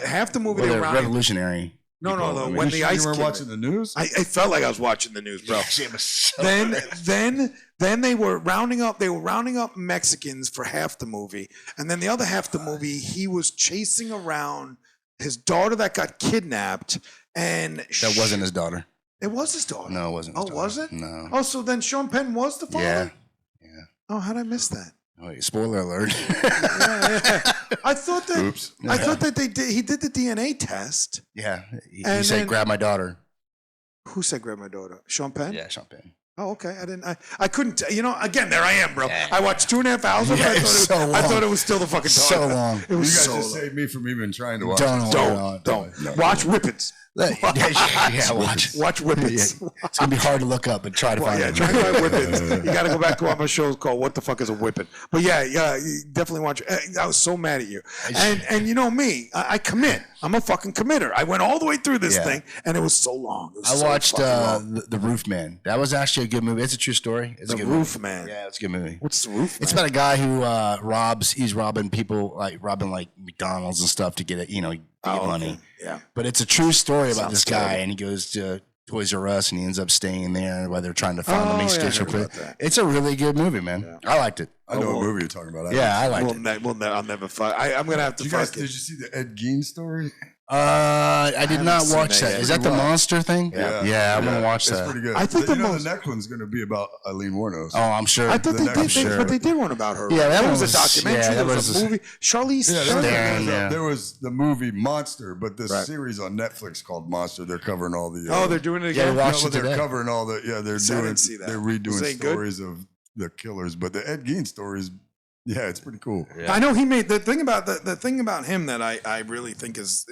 [SPEAKER 1] half the movie, they were rounding
[SPEAKER 3] revolutionary.
[SPEAKER 1] No. When the ice
[SPEAKER 2] you were
[SPEAKER 1] came
[SPEAKER 2] watching the news?
[SPEAKER 1] I felt like I was watching the news, bro.
[SPEAKER 3] It was so
[SPEAKER 1] Then they were rounding up Mexicans for half the movie, and then the other half of the movie, he was chasing around his daughter that got kidnapped, and
[SPEAKER 3] that wasn't his daughter.
[SPEAKER 1] It was his daughter.
[SPEAKER 3] No, it wasn't.
[SPEAKER 1] Oh, was it?
[SPEAKER 3] No.
[SPEAKER 1] Oh, so then Sean Penn was the father?
[SPEAKER 3] Yeah.
[SPEAKER 1] Oh, how'd I miss that?
[SPEAKER 3] Oh, spoiler alert.
[SPEAKER 1] yeah. I thought that.
[SPEAKER 2] Oops.
[SPEAKER 1] I thought that he did the DNA test.
[SPEAKER 3] Yeah. He
[SPEAKER 1] And
[SPEAKER 3] said,
[SPEAKER 1] then-
[SPEAKER 3] grab my daughter.
[SPEAKER 1] Who said grab my daughter? Sean Penn?
[SPEAKER 3] Yeah, Sean Penn.
[SPEAKER 1] Oh, okay. I couldn't. Again, there I am, bro. I watched 2.5 hours of it.
[SPEAKER 3] Yeah,
[SPEAKER 1] I thought it was still the fucking
[SPEAKER 3] So
[SPEAKER 1] daughter.
[SPEAKER 3] long.
[SPEAKER 1] It was
[SPEAKER 2] You guys
[SPEAKER 1] so
[SPEAKER 2] just
[SPEAKER 1] long.
[SPEAKER 2] saved me from even trying to watch
[SPEAKER 1] Don't. Watch Whippets.
[SPEAKER 3] Yeah, watch
[SPEAKER 1] Whippets.
[SPEAKER 3] Yeah. It's gonna be hard to look up, but try to find it.
[SPEAKER 1] Try to find Whippets. You got to go back to what my show is called. What the fuck is a whippet? But yeah, you definitely watch. I was so mad at you, and you know me, I commit. I'm a fucking committer. I went all the way through this thing, and it was so long.
[SPEAKER 3] I watched the Roof Man. That was actually a good movie. It's a true story. It's
[SPEAKER 1] The Roof Man.
[SPEAKER 3] Yeah, it's a good movie.
[SPEAKER 1] What's the Roof Man?
[SPEAKER 3] It's about a guy who he's robbing people, like robbing like McDonald's and stuff to get it, to get money.
[SPEAKER 1] Yeah.
[SPEAKER 3] But it's a true story about
[SPEAKER 1] Sounds
[SPEAKER 3] this guy,
[SPEAKER 1] terrible.
[SPEAKER 3] and he goes to Toys R Us, and he ends up staying there while they're trying to find him. He's
[SPEAKER 1] I heard about that.
[SPEAKER 3] It's a really good movie, man.
[SPEAKER 1] Yeah.
[SPEAKER 3] I liked it.
[SPEAKER 2] I know what movie you're talking about.
[SPEAKER 3] I liked it.
[SPEAKER 1] I'll never fuck. I'm gonna have to
[SPEAKER 2] Did you
[SPEAKER 1] fuck
[SPEAKER 2] guys,
[SPEAKER 1] it.
[SPEAKER 2] did you see the Ed Gein story?
[SPEAKER 3] I did not watch that. Is that the monster thing?
[SPEAKER 2] Yeah,
[SPEAKER 3] I'm gonna watch that.
[SPEAKER 2] It's pretty good.
[SPEAKER 1] I think
[SPEAKER 2] the next one's gonna be about Eileen Wuornos.
[SPEAKER 3] Oh, I'm sure.
[SPEAKER 1] I thought but they did one about her.
[SPEAKER 3] Yeah,
[SPEAKER 1] that was a documentary. There was a movie. Charlize.
[SPEAKER 2] There was the movie Monster, but this series on Netflix called Monster. They're covering all the.
[SPEAKER 1] They're doing it again.
[SPEAKER 2] They're covering all the. Yeah, they're doing. They're redoing stories of the killers, but the Ed Gein stories. Yeah, it's pretty cool.
[SPEAKER 1] Yeah. I know he made the thing about him that I really think is.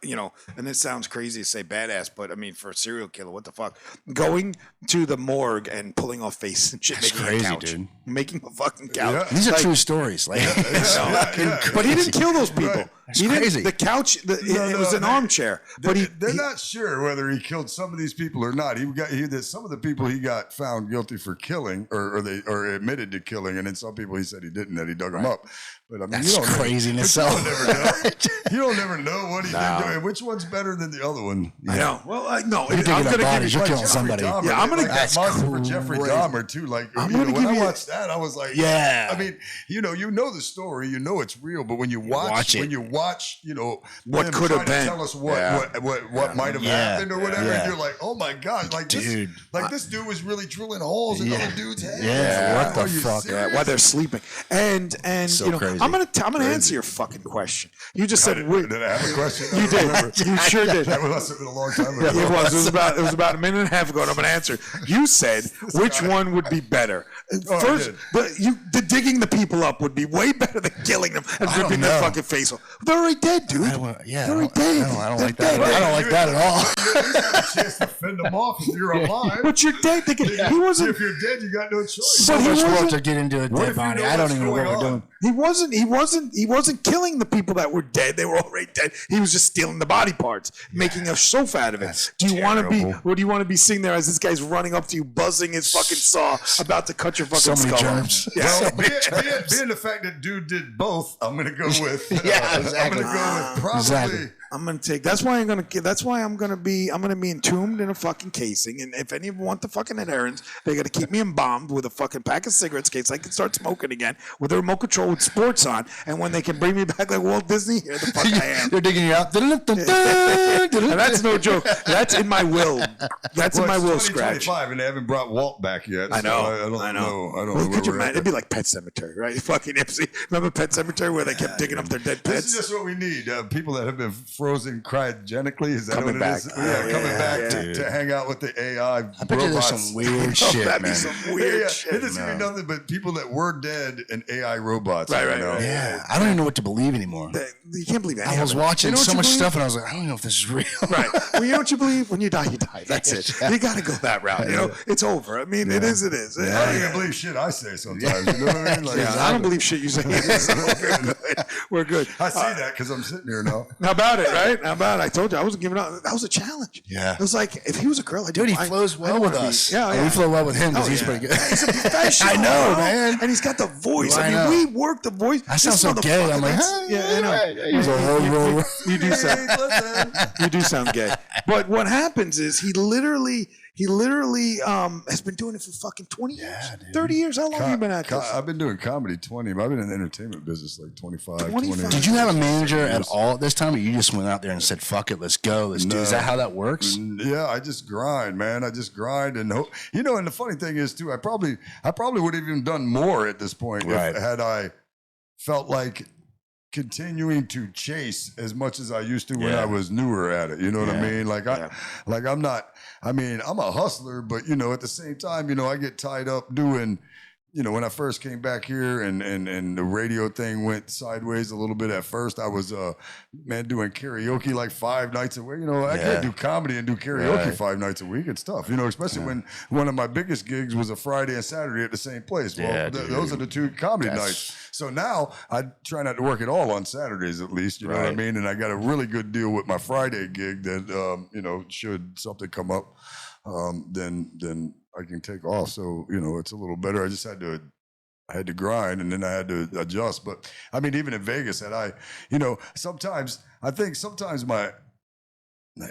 [SPEAKER 1] And this sounds crazy to say badass, but I mean, for a serial killer, what the fuck? Going to the morgue and pulling off face and shit,
[SPEAKER 3] making crazy, a couch. Dude.
[SPEAKER 1] Making a fucking couch.
[SPEAKER 3] These are true stories. But
[SPEAKER 1] he didn't kill those people. Right. He crazy. The couch, it was an armchair. But
[SPEAKER 2] they're not sure whether he killed some of these people or not. Some of the people he got found guilty for killing, or admitted to killing, and then some people he said he didn't, that he dug them up. But I mean,
[SPEAKER 3] that's crazy in itself.
[SPEAKER 2] You don't never know what he's been doing. Which one's better than the other one?
[SPEAKER 1] I know. Well, no.
[SPEAKER 3] I'm going to give you
[SPEAKER 2] killing somebody.
[SPEAKER 3] Dahmer.
[SPEAKER 2] Yeah, I'm going to get monster for Jeffrey Dahmer too. Like when I watched that, I was like, I mean, you know the story, you know it's real, but when you watch
[SPEAKER 1] what could have been,
[SPEAKER 2] tell us what might have happened or whatever, and you're like, oh my god, like dude, this dude was really drilling holes in other dudes' heads.
[SPEAKER 3] Yeah, what the fuck?
[SPEAKER 1] While they're sleeping, and
[SPEAKER 3] so crazy.
[SPEAKER 1] I'm gonna answer your fucking question. You just said,
[SPEAKER 2] did I have a question?
[SPEAKER 1] You did. You sure did.
[SPEAKER 2] That must have been a long time ago.
[SPEAKER 1] It was about a minute and a half ago, and I'm gonna answer. You said which one would be better. First, the digging the people up would be way better than killing them and ripping their fucking face off. They're already dead, dude. They're already dead.
[SPEAKER 3] I don't like that. I don't like that at all.
[SPEAKER 2] You at least have a chance to fend them off if you're alive.
[SPEAKER 1] But you're dead. He wasn't.
[SPEAKER 2] If you're dead, you got no choice.
[SPEAKER 3] So much work to get into a dead body. I don't even know what we're doing.
[SPEAKER 1] He wasn't killing the people that were dead. They were already dead. He was just stealing the body parts, making a sofa out of it. Do you want to be? Or do you want to be sitting there as this guy's running up to you, buzzing his fucking saw, about to cut your fucking skull?
[SPEAKER 3] Germs.
[SPEAKER 1] Yeah.
[SPEAKER 2] Well, being the fact that dude did both, I'm gonna go with.
[SPEAKER 3] Exactly.
[SPEAKER 2] I'm gonna go with probably.
[SPEAKER 3] Exactly.
[SPEAKER 1] I'm gonna take. That's why I'm gonna be entombed in a fucking casing. And if any of them want the fucking adherents, they gotta keep me embalmed with a fucking pack of cigarettes in case I can start smoking again with a remote control with sports on. And when they can bring me back like Walt Disney, here the fuck I am.
[SPEAKER 3] They're digging you out.
[SPEAKER 1] And that's no joke. That's in my will. That's in my will, Skratch.
[SPEAKER 2] And they haven't brought Walt back yet.
[SPEAKER 1] I know.
[SPEAKER 2] So I don't know.
[SPEAKER 1] Could you imagine? It'd be like Pet Cemetery, right? Fucking Ipsy. Remember Pet Cemetery where they kept digging up their dead pets?
[SPEAKER 2] This is just what we need. People that have been frozen cryogenically. Is that
[SPEAKER 1] coming
[SPEAKER 2] what it
[SPEAKER 1] back.
[SPEAKER 2] is? Coming back to hang out with the AI.
[SPEAKER 3] I bet you there's some weird shit,
[SPEAKER 1] that'd
[SPEAKER 3] man.
[SPEAKER 1] be some weird shit.
[SPEAKER 2] It doesn't be nothing but people that were dead and AI robots.
[SPEAKER 1] Right.
[SPEAKER 3] Yeah, I don't even know what to believe anymore.
[SPEAKER 1] You can't believe that.
[SPEAKER 3] I was watching so much stuff, and I was like, I don't know if this is real.
[SPEAKER 1] Right. Well, you know what you believe? When you die, you die. That's it. You got to go that route. You know, it's over. I mean, it is.
[SPEAKER 2] I don't even believe shit I say sometimes. You know what I mean? Like,
[SPEAKER 1] I don't believe shit you say. We're good.
[SPEAKER 2] I see that because I'm sitting here now.
[SPEAKER 1] How about it, right? How about it? I told you I wasn't giving up. That was a challenge.
[SPEAKER 3] Yeah.
[SPEAKER 1] It was like, if he was a girl,
[SPEAKER 3] he flows well with us.
[SPEAKER 1] Yeah.
[SPEAKER 3] We flow well with him because he's pretty good.
[SPEAKER 1] He's a professional.
[SPEAKER 3] I know, man.
[SPEAKER 1] And he's got the voice.
[SPEAKER 3] I
[SPEAKER 1] mean, we work the voice.
[SPEAKER 3] I sound so gay. I'm like,
[SPEAKER 1] I know.
[SPEAKER 3] He's a whole
[SPEAKER 1] You do sound. You do sound gay. But what happens is he literally has been doing it for fucking 20 years, 30 years. How long have you been at this?
[SPEAKER 2] I've been doing comedy 20, but I've been in the entertainment business like 25.
[SPEAKER 1] 25.
[SPEAKER 3] Did you have a manager at all at this time, or you just went out there and said, fuck it, let's go, let's do it? Is that how that works?
[SPEAKER 2] Yeah, I just grind, man. I just grind. And, and the funny thing is, too, I probably would have even done more at this point had I felt like continuing to chase as much as I used to when I was newer at it. You know what I mean? I'm not, I'm a hustler, but, at the same time, I get tied up doing, when I first came back here and the radio thing went sideways a little bit at first, I was, doing karaoke like 5 nights a week. I can't do comedy and do karaoke 5 nights a week. It's tough, especially when one of my biggest gigs was a Friday and Saturday at the same place. Well, those are the two comedy nights. So now I try not to work at all on Saturdays, at least, you know what I mean? And I got a really good deal with my Friday gig that, should something come up, then I can take off. So, it's a little better. I had to grind and then I had to adjust. But I mean, even in Vegas, sometimes my,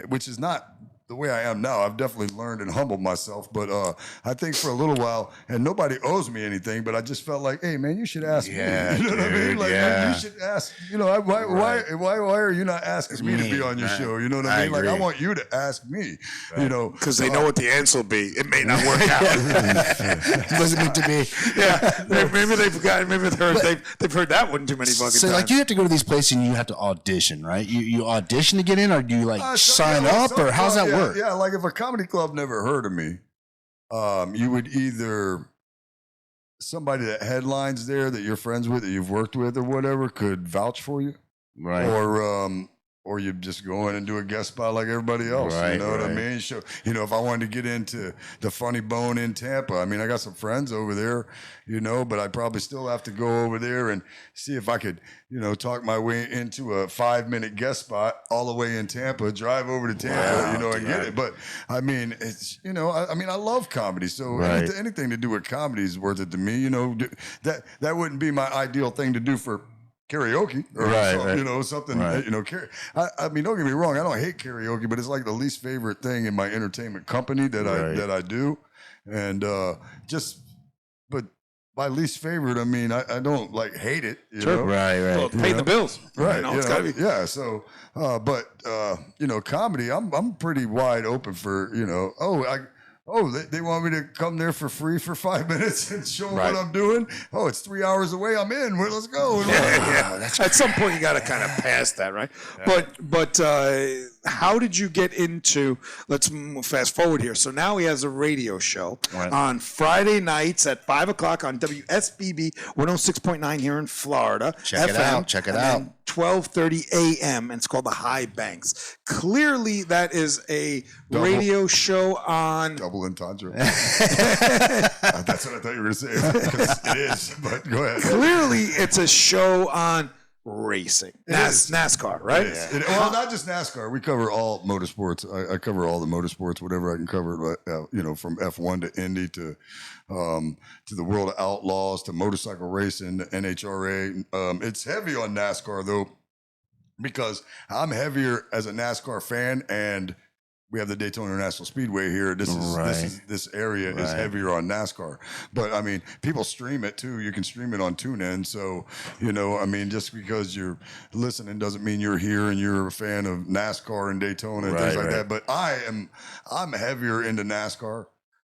[SPEAKER 2] which is not the way I am now. I've definitely learned and humbled myself. But I think for a little while, and nobody owes me anything, but I just felt like, hey, man, you should ask me. You know what I mean? Like, you should ask, why are you not asking me to be on your show? You know what I mean? Like, I want you to ask me, you know.
[SPEAKER 5] Because they know what the answer will be. It may not work out.
[SPEAKER 3] It wasn't meant to be.
[SPEAKER 5] Yeah. Maybe they've heard that one too many fucking times.
[SPEAKER 3] So, like, you have to go to these places and you have to audition, right? You audition to get in, or do you, like, sign up, or how's that work?
[SPEAKER 2] Yeah, like if a comedy club never heard of me, you would either somebody that headlines there that you're friends with, that you've worked with or whatever, could vouch for you,
[SPEAKER 3] right?
[SPEAKER 2] Or you just go in and do a guest spot like everybody else.
[SPEAKER 3] Right,
[SPEAKER 2] you know what I mean? So, you know, if I wanted to get into the Funny Bone in Tampa, I mean, I got some friends over there, you know, but I'd probably still have to go over there and see if I could, you know, talk my way into a 5-minute guest spot all the way in Tampa, drive over to Tampa, and get it. But I mean, it's, you know, I mean, I love comedy. So anything to do with comedy is worth it to me. You know, that wouldn't be my ideal thing to do for karaoke or you know, something, you know, I mean, don't get me wrong. I don't hate karaoke, but it's like the least favorite thing in my entertainment company that I do. And but by least favorite, I mean, I don't like hate it. You know?
[SPEAKER 3] Right.
[SPEAKER 5] Well, pay the bills.
[SPEAKER 2] Right.
[SPEAKER 5] You know, it's gotta be.
[SPEAKER 2] Yeah. So, but you know, comedy, I'm pretty wide open for, you know, they want me to come there for free for 5 minutes and show them what I'm doing. Oh, it's 3 hours away. I'm in. Let's go.
[SPEAKER 5] At some point, you got to kind of pass that, right? Yeah. But how did you get into? Let's fast forward here. So now he has a radio show on Friday nights at 5:00 on WSBB 106.9 here in Florida.
[SPEAKER 3] Check it out.
[SPEAKER 5] 12:30 a.m. and it's called the High Banks. Clearly, that is a radio show on
[SPEAKER 2] double entendre. That's what I thought you were going to say. It is, but go ahead.
[SPEAKER 5] Clearly, it's a show on racing. NASCAR, right?
[SPEAKER 2] Well, not just NASCAR. We cover all motorsports. I cover all the motorsports, whatever I can cover. You know, from F1 to Indy to the World of Outlaws to motorcycle racing, to NHRA. It's heavy on NASCAR though, because I'm heavier as a NASCAR fan, and we have the Daytona International Speedway here. This area is heavier on NASCAR. But I mean, people stream it too. You can stream it on TuneIn. So, you know, I mean, just because you're listening doesn't mean you're here and you're a fan of NASCAR and Daytona and things like that. But I'm heavier into NASCAR.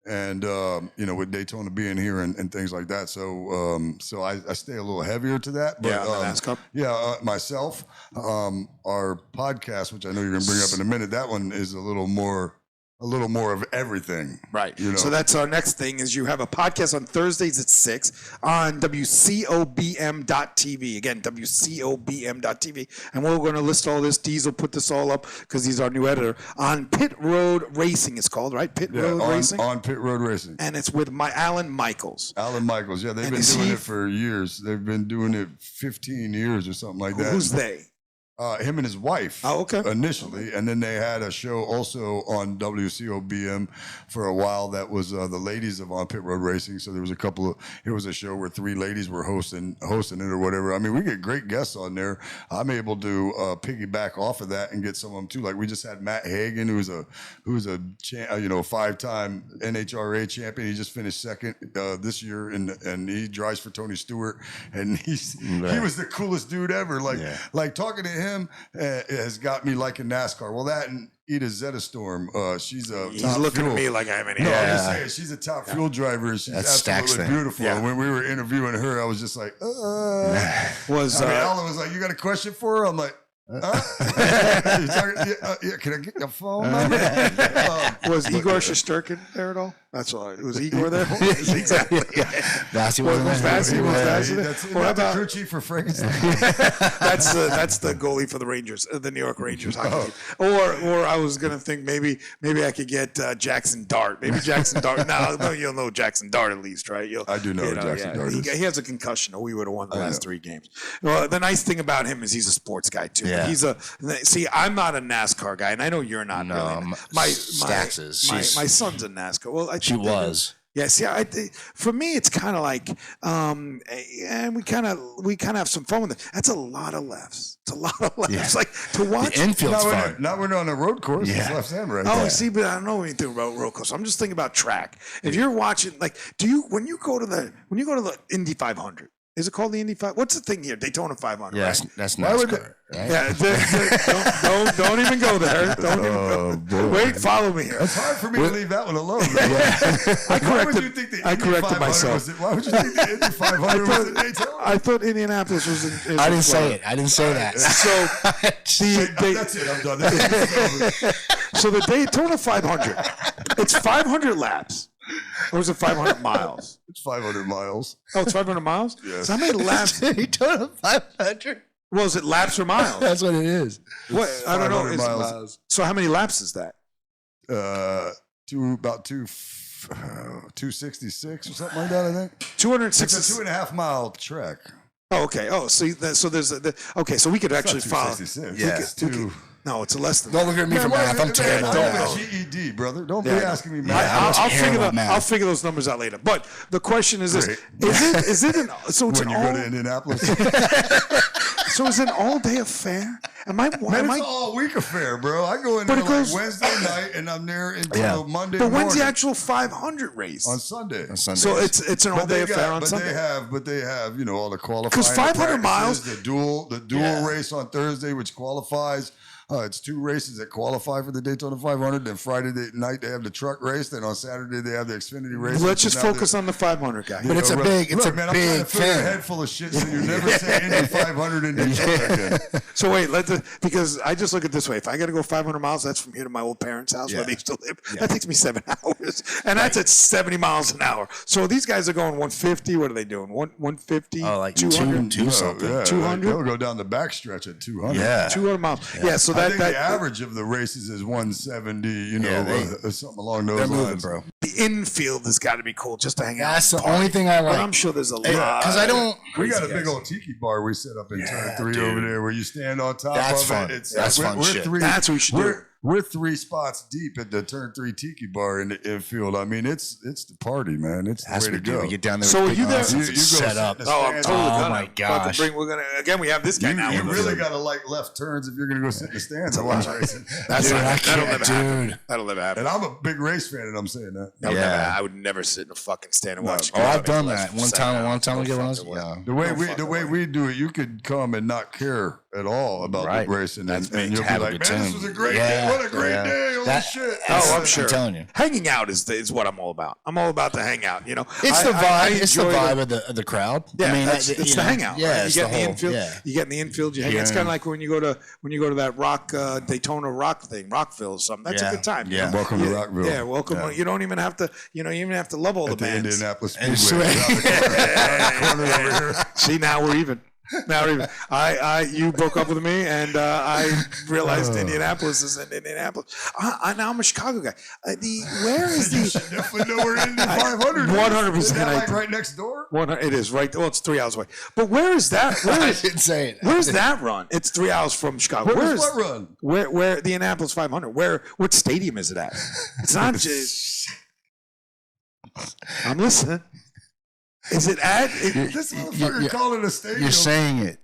[SPEAKER 2] And, you know, with Daytona being here and things like that. So I stay a little heavivier to that. But, myself, our podcast, which I know you're going to bring up in a minute, that one is a little more of everything.
[SPEAKER 5] Right.
[SPEAKER 2] You know? So
[SPEAKER 5] that's our next thing is you have a podcast on Thursdays at 6 on WCOBM.TV. Again, WCOBM.TV. And we're going to list all this. Dees will put this all up because he's our new editor. On Pit Road Racing, it's called, right? Pit Road Racing?
[SPEAKER 2] On Pit Road Racing.
[SPEAKER 5] And it's with Alan Michaels.
[SPEAKER 2] Alan Michaels, yeah. They've been doing it for years. They've been doing it 15 years or something like that.
[SPEAKER 5] Who's they?
[SPEAKER 2] Him and his wife initially, and then they had a show also on WCOBM for a while that was the ladies of On Pit Road Racing. So there was it was a show where 3 ladies were hosting it or whatever. I mean, we get great guests on there. I'm able to piggyback off of that and get some of them too. Like we just had Matt Hagan, who's a 5-time NHRA champion. He just finished second this year, and he drives for Tony Stewart, and he was the coolest dude ever. Like talking to him has got me liking NASCAR. Well, that and Ida Zetterstorm, she's a
[SPEAKER 5] He's
[SPEAKER 2] top
[SPEAKER 5] looking
[SPEAKER 2] fuel.
[SPEAKER 5] at me like I have any
[SPEAKER 2] No, I'm just saying, she's a top fuel driver. She's absolutely beautiful. Yeah. When we were interviewing her, I was just like, Alan was like, you got a question for her? I'm like, can I get your phone number?
[SPEAKER 5] Was Igor Shesterkin there at all? That's all. Was Igor there? Exactly.
[SPEAKER 3] Vassy was
[SPEAKER 5] there.
[SPEAKER 2] That's the crew chief for Frankenstein.
[SPEAKER 5] That's the goalie for the Rangers, the New York Rangers hockey team. Or I was gonna think maybe I could get Jackson Dart. Maybe Jackson Dart. No, you'll know Jackson Dart at least, right?
[SPEAKER 2] I do know Jackson Dart.
[SPEAKER 5] He has a concussion, or we would have won the last 3 games. Well, the nice thing about him is he's a sports guy too. Yeah. I'm not a NASCAR guy, and I know you're not.
[SPEAKER 3] No,
[SPEAKER 5] really. My son's a NASCAR. Well,
[SPEAKER 3] she was.
[SPEAKER 5] Yeah, see, for me, it's kind of like, and we kind of have some fun with it. That's a lot of lefts. It's a lot of lefts.
[SPEAKER 3] Yeah.
[SPEAKER 5] Like to watch.
[SPEAKER 3] The infield's fun.
[SPEAKER 2] Now we're on a road course.
[SPEAKER 3] Yeah.
[SPEAKER 2] It's left and right.
[SPEAKER 5] Oh,
[SPEAKER 2] there.
[SPEAKER 5] see, but I don't know anything about road course. I'm just thinking about track. If you're watching, like, when you go to the Indy 500, is it called the Indy 5? What's the thing here? Daytona 500.
[SPEAKER 3] Yeah,
[SPEAKER 5] right?
[SPEAKER 3] that's NASCAR. Right?
[SPEAKER 5] Yeah, don't even go there. Don't even go. Wait, follow me here.
[SPEAKER 2] It's hard for me to leave that one alone. Why would you think the Indy 500
[SPEAKER 5] myself.
[SPEAKER 2] why would you think the Indy 500 was in Daytona?
[SPEAKER 5] I thought Indianapolis was in.
[SPEAKER 3] I didn't say it. I didn't say that.
[SPEAKER 5] So
[SPEAKER 2] That's it. I'm done.
[SPEAKER 5] so the Daytona 500, it's 500 laps. Or is it 500 miles?
[SPEAKER 2] It's 500 miles.
[SPEAKER 5] Oh, it's 500 miles?
[SPEAKER 2] Yes.
[SPEAKER 5] So how many laps?
[SPEAKER 3] Daytona 500.
[SPEAKER 5] Well, is it laps or miles?
[SPEAKER 3] That's what it is.
[SPEAKER 5] What? I don't know.
[SPEAKER 2] 500 miles.
[SPEAKER 5] So how many laps is that?
[SPEAKER 2] About 266 or something like that, I think.
[SPEAKER 5] 260.
[SPEAKER 2] It's a 2.5 mile track.
[SPEAKER 5] Oh, okay. Oh, so there's okay. So we could actually follow.
[SPEAKER 2] 266.
[SPEAKER 3] Yeah.
[SPEAKER 2] It's two.
[SPEAKER 5] No, it's less than
[SPEAKER 3] Don't
[SPEAKER 5] that.
[SPEAKER 3] look at me for math. I'm terrible.
[SPEAKER 2] Don't be GED, brother. Don't be asking me math.
[SPEAKER 5] I'll figure those numbers out later. But the question is this: is it an so it's
[SPEAKER 2] When
[SPEAKER 5] an
[SPEAKER 2] you go
[SPEAKER 5] all
[SPEAKER 2] to Indianapolis,
[SPEAKER 5] so it's an all day affair?
[SPEAKER 2] man, it's all week affair, bro. I go in there like Wednesday night, and I'm there until Monday
[SPEAKER 5] But
[SPEAKER 2] morning.
[SPEAKER 5] when's the actual 500 race?
[SPEAKER 2] On Sunday.
[SPEAKER 5] So it's an all day affair on Sunday.
[SPEAKER 2] But they have all the qualifying.
[SPEAKER 5] 'Cause 500 miles,
[SPEAKER 2] the dual race on Thursday, which qualifies. It's two races that qualify for the Daytona 500. Then Friday night they have the truck race. Then on Saturday they have the Xfinity race.
[SPEAKER 5] Let's just focus on the 500 guy.
[SPEAKER 3] But it's a big,
[SPEAKER 2] I'm trying to fill your head full of shit so you never say Indy 500 in Daytona again.
[SPEAKER 5] So wait, because I just look at it this way: if I got to go 500 miles, that's from here to my old parents' house where they used to live. That takes me 7 hours, and that's at 70 miles an hour. So these guys are going 150. What are they doing? 150?
[SPEAKER 3] Oh, like
[SPEAKER 5] 200?
[SPEAKER 3] 200.
[SPEAKER 5] 200?
[SPEAKER 2] They'll go down the backstretch at 200.
[SPEAKER 3] Yeah.
[SPEAKER 5] 200 miles. Yeah. So
[SPEAKER 2] I think
[SPEAKER 5] that
[SPEAKER 2] the average of the races is 170. Something along those
[SPEAKER 3] They're
[SPEAKER 2] lines.
[SPEAKER 3] moving, bro.
[SPEAKER 5] the infield has got to be cool just to hang out.
[SPEAKER 3] That's the only thing I like.
[SPEAKER 5] But I'm sure there's a lot.
[SPEAKER 3] Because I don't.
[SPEAKER 2] We got a big old tiki bar we set up in turn 3 over there where you stand on top
[SPEAKER 3] That's
[SPEAKER 2] of
[SPEAKER 3] fun.
[SPEAKER 2] it.
[SPEAKER 3] That's fun shit.
[SPEAKER 5] That's what we should do.
[SPEAKER 2] We're 3 spots deep at the turn 3 tiki bar in the infield. I mean, it's the party, man. It's the
[SPEAKER 3] That's
[SPEAKER 2] way to
[SPEAKER 3] what we do.
[SPEAKER 2] go.
[SPEAKER 3] We get down there.
[SPEAKER 5] So
[SPEAKER 3] with
[SPEAKER 5] are you
[SPEAKER 3] big
[SPEAKER 5] there?
[SPEAKER 3] nonsense
[SPEAKER 2] You
[SPEAKER 3] and
[SPEAKER 2] go
[SPEAKER 3] set
[SPEAKER 2] sit
[SPEAKER 3] up.
[SPEAKER 2] in the
[SPEAKER 5] Oh, I'm
[SPEAKER 2] stands.
[SPEAKER 5] totally
[SPEAKER 3] Oh,
[SPEAKER 5] gonna.
[SPEAKER 3] my
[SPEAKER 5] About to
[SPEAKER 3] gosh.
[SPEAKER 5] bring, again, we have this guy now.
[SPEAKER 2] You
[SPEAKER 5] with us.
[SPEAKER 2] really got to like left turns if you're going to go sit in the stands and watch racing.
[SPEAKER 5] That's
[SPEAKER 3] Dude,
[SPEAKER 5] not,
[SPEAKER 3] I
[SPEAKER 5] that'll
[SPEAKER 3] can't,
[SPEAKER 5] never happen.
[SPEAKER 3] dude.
[SPEAKER 5] That'll never happen.
[SPEAKER 2] And I'm a big race fan, and I'm saying that.
[SPEAKER 5] I would never sit in a fucking stand and watch.
[SPEAKER 3] Oh, I've done that one time. One time ago when I was young.
[SPEAKER 2] The way we do it, you could come and not care at all about the racing,
[SPEAKER 3] That's
[SPEAKER 2] and you'll be
[SPEAKER 3] have a
[SPEAKER 2] like,
[SPEAKER 3] good
[SPEAKER 2] man,
[SPEAKER 3] time.
[SPEAKER 2] this was a great day. What a great day. Holy shit.
[SPEAKER 5] Oh, I'm sure.
[SPEAKER 3] I'm telling you.
[SPEAKER 5] Hanging out is what I'm all about. I'm all about the hangout. You know,
[SPEAKER 3] It's the vibe.
[SPEAKER 5] I
[SPEAKER 3] It's the
[SPEAKER 5] enjoy
[SPEAKER 3] vibe of the crowd.
[SPEAKER 5] Yeah,
[SPEAKER 3] I mean,
[SPEAKER 5] it's the hangout.
[SPEAKER 3] Yeah,
[SPEAKER 5] right?
[SPEAKER 3] it's
[SPEAKER 5] You get
[SPEAKER 3] the
[SPEAKER 5] in the
[SPEAKER 3] whole.
[SPEAKER 5] infield.
[SPEAKER 3] Yeah.
[SPEAKER 5] You get in the infield. You hang. It's kind of like when you go to that rock Daytona rock thing, Rockville or something. That's a good time.
[SPEAKER 3] Yeah.
[SPEAKER 2] Welcome to Rockville.
[SPEAKER 5] Yeah, welcome.
[SPEAKER 2] Yeah.
[SPEAKER 5] You don't even have to. You even have to love all
[SPEAKER 2] At
[SPEAKER 5] the
[SPEAKER 2] the
[SPEAKER 5] bands.
[SPEAKER 2] Indianapolis
[SPEAKER 3] And
[SPEAKER 2] Speedway. Around the corner over here.
[SPEAKER 5] See, now we're even. Now we're even. You broke up with me, and I realized Indianapolis is in Indianapolis. Now I'm a Chicago guy. Where is
[SPEAKER 2] You
[SPEAKER 5] the?
[SPEAKER 2] should definitely know we're in the 500.
[SPEAKER 5] 100%.
[SPEAKER 2] Is that like right next door?
[SPEAKER 5] It is right. Well, it's 3 hours away. But where is that?
[SPEAKER 3] I didn't say it.
[SPEAKER 5] Where's that run? It's 3 hours from Chicago.
[SPEAKER 2] Where's what run?
[SPEAKER 5] Where the Indianapolis 500? What stadium is it at? It's not just. I'm listening. Is it at?
[SPEAKER 2] This motherfucker calling it a stadium.
[SPEAKER 3] You're saying it.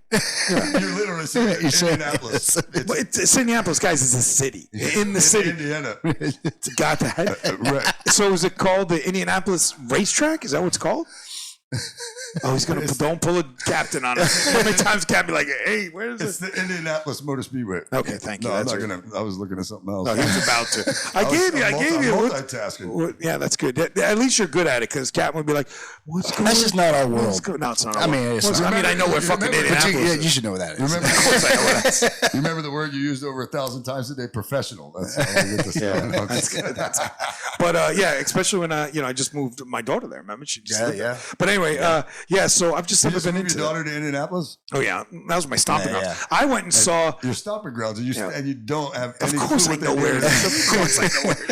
[SPEAKER 2] You're literally saying it.
[SPEAKER 3] You're saying
[SPEAKER 2] Indianapolis.
[SPEAKER 5] It's Indianapolis, guys. It's a city in the city.
[SPEAKER 2] Indiana.
[SPEAKER 5] Got that?
[SPEAKER 2] Right.
[SPEAKER 5] So is it called the Indianapolis Racetrack? Is that what it's called? Oh, he's gonna don't pull a captain on us. How many times Captain be like, hey, where is
[SPEAKER 2] It's
[SPEAKER 5] it?
[SPEAKER 2] the Indianapolis Motor Speedway.
[SPEAKER 5] Okay, thank you.
[SPEAKER 2] No, I'm
[SPEAKER 5] That's
[SPEAKER 2] not
[SPEAKER 5] right.
[SPEAKER 2] gonna. I was looking at something else.
[SPEAKER 5] No, he was about to. I gave you.
[SPEAKER 2] Multitasking.
[SPEAKER 5] Yeah, that's good. At least you're good at it, because Captain would be like, "What's going on?"
[SPEAKER 3] That's just not our world.
[SPEAKER 5] No, it's not.
[SPEAKER 3] I mean, it's not.
[SPEAKER 5] I know we're fucking
[SPEAKER 2] remember-
[SPEAKER 3] But
[SPEAKER 5] Indianapolis.
[SPEAKER 3] you should know what that is.
[SPEAKER 2] Remember, of course I know what that is. You remember the word you used over 1,000 times today? Professional. That's how I get this.
[SPEAKER 5] That's good. That's good. But yeah, especially when I just moved my daughter there. Remember, she just lived there. But anyway, So I've just
[SPEAKER 2] You
[SPEAKER 5] never
[SPEAKER 2] just
[SPEAKER 5] been
[SPEAKER 2] moved
[SPEAKER 5] into
[SPEAKER 2] your
[SPEAKER 5] it.
[SPEAKER 2] daughter to Indianapolis?
[SPEAKER 5] Oh yeah, that was my stomping
[SPEAKER 3] Yeah,
[SPEAKER 5] ground.
[SPEAKER 3] yeah.
[SPEAKER 5] I went and saw.
[SPEAKER 2] Your stomping grounds, and you don't have any
[SPEAKER 5] Of course,
[SPEAKER 2] clue
[SPEAKER 5] I
[SPEAKER 2] what
[SPEAKER 5] know
[SPEAKER 2] they
[SPEAKER 5] where
[SPEAKER 2] do.
[SPEAKER 5] it is. Of course, I know where it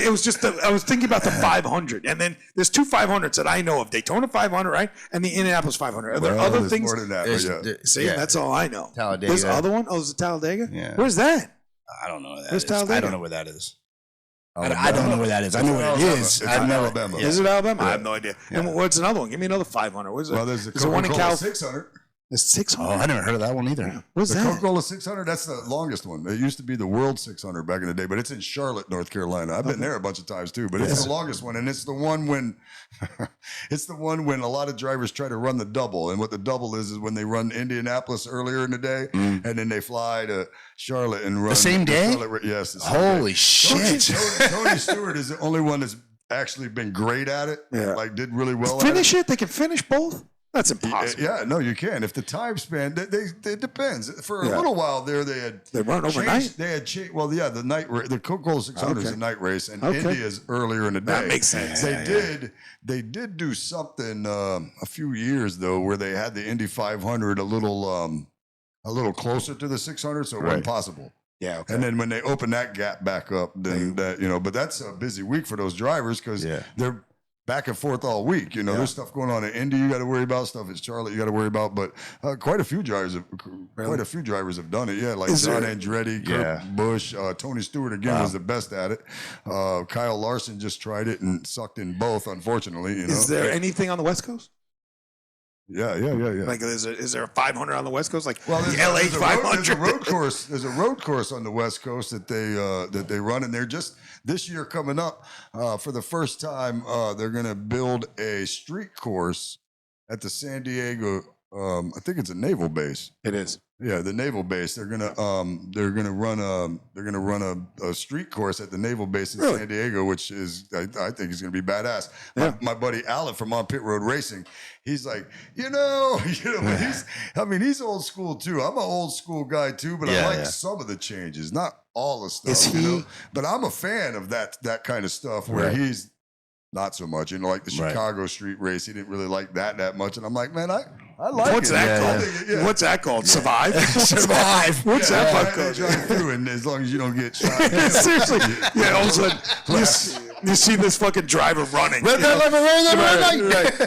[SPEAKER 5] is. It was just I was thinking about the 500, and then there's 2 500s that I know of: Daytona 500, right, and the Indianapolis 500. Are there
[SPEAKER 2] Well,
[SPEAKER 5] other
[SPEAKER 2] there's
[SPEAKER 5] things?
[SPEAKER 2] more than that, but yeah.
[SPEAKER 5] See, that's all I know.
[SPEAKER 3] Talladega.
[SPEAKER 5] There's other one. Oh, is it Talladega?
[SPEAKER 3] Yeah.
[SPEAKER 5] Where's that?
[SPEAKER 3] I don't know where that
[SPEAKER 5] Where's
[SPEAKER 3] is.
[SPEAKER 5] Talladega?
[SPEAKER 3] I don't know where that is. I don't know where that is. I know where it is.
[SPEAKER 2] It's in Alabama.
[SPEAKER 5] Is it Alabama?
[SPEAKER 2] Yeah.
[SPEAKER 5] I have no idea. Yeah. And what's another one? Give me another 500. What is it?
[SPEAKER 2] Well, there's
[SPEAKER 5] the one in
[SPEAKER 2] Coca-Cola
[SPEAKER 5] California.
[SPEAKER 2] 600.
[SPEAKER 5] There's 600.
[SPEAKER 3] Oh, I never heard of that one either.
[SPEAKER 5] What's
[SPEAKER 2] The
[SPEAKER 5] that?
[SPEAKER 2] Coca-Cola 600, that's the longest one. It used to be the World 600 back in the day, but it's in Charlotte, North Carolina. I've been there a bunch of times too, but it's the longest one, and it's the one when a lot of drivers try to run the double, and what the double is when they run Indianapolis earlier in the day, and then they fly to Charlotte and run
[SPEAKER 3] the same day.
[SPEAKER 2] Yes. The same
[SPEAKER 3] Holy
[SPEAKER 2] day.
[SPEAKER 3] shit!
[SPEAKER 2] Tony Stewart is the only one that's actually been great at it.
[SPEAKER 5] Yeah.
[SPEAKER 2] Like did really well.
[SPEAKER 5] Finish it. They can finish both. That's impossible.
[SPEAKER 2] Yeah, no, you can. If the time span, it depends. For a little while there, they run
[SPEAKER 5] overnight.
[SPEAKER 2] They had changed. Well, yeah, the Coca-Cola 600 is a night race, and Indy is earlier in the day.
[SPEAKER 5] That makes sense.
[SPEAKER 2] They did do something a few years though, where they had the Indy 500 a little closer to the 600, so it wasn't possible.
[SPEAKER 5] Yeah, okay.
[SPEAKER 2] And then when they open that gap back up, then but that's a busy week for those drivers because they're back and forth all week. There's stuff going on in Indy you got to worry about, stuff in Charlotte you got to worry about, but quite a few drivers have done it. Yeah, like John Andretti, Kurt Busch, Tony Stewart again was the best at it. Kyle Larson just tried it and sucked in both, unfortunately.
[SPEAKER 5] Is there anything on the West Coast?
[SPEAKER 2] Yeah.
[SPEAKER 5] Like, is there a 500 on the West Coast? Like,
[SPEAKER 2] well,
[SPEAKER 5] the LA 500?
[SPEAKER 2] There's a road course. There's a road course on the West Coast that they run, and they're just this year coming up for the first time. They're going to build a street course at the San Diego. I think it's a naval base.
[SPEAKER 5] It is.
[SPEAKER 2] Yeah, the naval base. They're gonna run a street course at the naval base in San Diego, which is I think is gonna be badass.
[SPEAKER 5] Yeah.
[SPEAKER 2] My buddy Alan from On Pit Road Racing, he's like, but he's old school too. I'm an old school guy too, but I like some of the changes, not all the stuff.
[SPEAKER 5] Is he?
[SPEAKER 2] But I'm a fan of that kind of stuff where he's not so much. Like the Chicago street race, he didn't really like that much. And I'm like, man, I like
[SPEAKER 5] What's
[SPEAKER 2] it.
[SPEAKER 5] That called? What's that called? Survive?
[SPEAKER 3] Survive.
[SPEAKER 5] What's that fuck called?
[SPEAKER 2] Drive through, and as long as you don't get shot.
[SPEAKER 5] Seriously. Yeah, all of a sudden, you see this fucking driver running.
[SPEAKER 3] Right.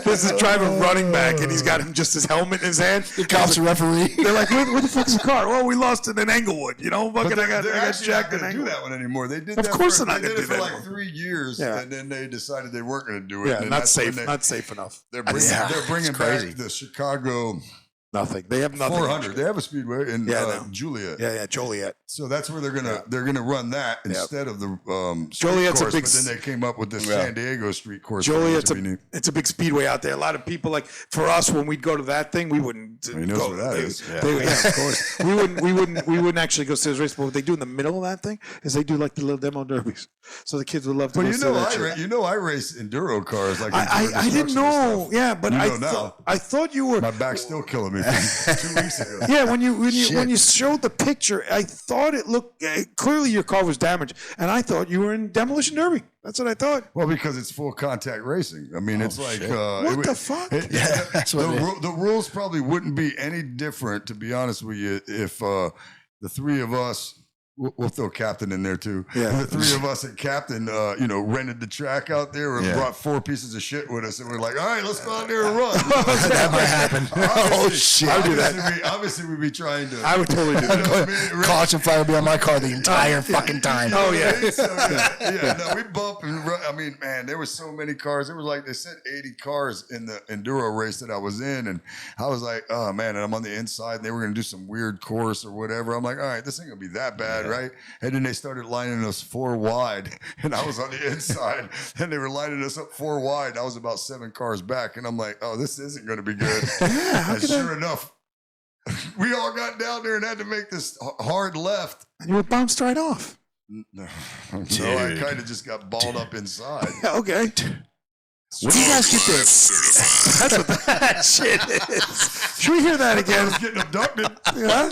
[SPEAKER 5] There's this driver running back, and he's got just his helmet in his hand.
[SPEAKER 3] The cops are referee.
[SPEAKER 5] They're like, where the fuck's the car? Well, we lost it in Englewood. Fucking I got jacked in
[SPEAKER 2] Englewood. Do
[SPEAKER 5] Englewood.
[SPEAKER 2] that one anymore. They did
[SPEAKER 5] of
[SPEAKER 2] that.
[SPEAKER 5] Course
[SPEAKER 2] for,
[SPEAKER 5] they're not
[SPEAKER 2] they
[SPEAKER 5] going to
[SPEAKER 2] did
[SPEAKER 5] do
[SPEAKER 2] it
[SPEAKER 5] that
[SPEAKER 2] for like 3 years, and then they decided they weren't going to do it.
[SPEAKER 5] Yeah,
[SPEAKER 2] and
[SPEAKER 5] not safe. Not safe enough.
[SPEAKER 2] They're bringing back the Chicago.
[SPEAKER 5] Nothing. They have nothing.
[SPEAKER 2] 400. They have a speedway in Juliet.
[SPEAKER 5] Yeah, Joliet.
[SPEAKER 2] So that's where they're gonna run that instead of the
[SPEAKER 5] Joliet's
[SPEAKER 2] course,
[SPEAKER 5] a big.
[SPEAKER 2] But then they came up with this San Diego street course.
[SPEAKER 5] Joliet's it's a big speedway out there. A lot of people like for us when we'd go to that thing, we wouldn't.
[SPEAKER 2] He knows where that is.
[SPEAKER 5] Of course. We wouldn't actually go see this race. But what they do in the middle of that thing is they do like the little demo derbies. So the kids would love to.
[SPEAKER 2] But
[SPEAKER 5] I
[SPEAKER 2] race enduro cars. Like
[SPEAKER 5] I didn't know. Yeah, but I thought you were.
[SPEAKER 2] My back's still killing me from 2 weeks ago.
[SPEAKER 5] Yeah, when you showed the picture, I thought it looked clearly your car was damaged, and I thought you were in demolition derby. That's what I thought.
[SPEAKER 2] Well, because it's full contact racing. I mean, it's like
[SPEAKER 5] what the fuck?
[SPEAKER 2] The rules probably wouldn't be any different, to be honest with you, if the three of us. We'll throw Captain in there too. Yeah. The three of us at Captain, rented the track out there and brought 4 pieces of shit with us, and we're like, all right, let's go out there and run.
[SPEAKER 3] That might happen. Oh shit!
[SPEAKER 2] I do that. Obviously, we'd be trying to.
[SPEAKER 5] I would totally do that.
[SPEAKER 3] Caution fire would be on my car the entire fucking time.
[SPEAKER 5] Oh yeah.
[SPEAKER 2] No, we bump and run. I mean, man, there were so many cars. There was like they said 80 cars in the enduro race that I was in, and I was like, oh man, and I'm on the inside, and they were gonna do some weird course or whatever. I'm like, all right, this ain't gonna be that bad. Right? And then they started lining us 4 wide, and I was on the inside, and they were lining us up 4 wide. I was about 7 cars back, and I'm like, oh, this isn't going to be good. And sure enough, we all got down there and had to make this hard left.
[SPEAKER 5] And you were bounced right off.
[SPEAKER 2] No, I kind of just got balled up inside.
[SPEAKER 5] Yeah, okay.
[SPEAKER 3] Where do you guys get this?
[SPEAKER 5] That's what that shit is. Should we hear that again?
[SPEAKER 2] I was getting abducted.
[SPEAKER 5] Yeah?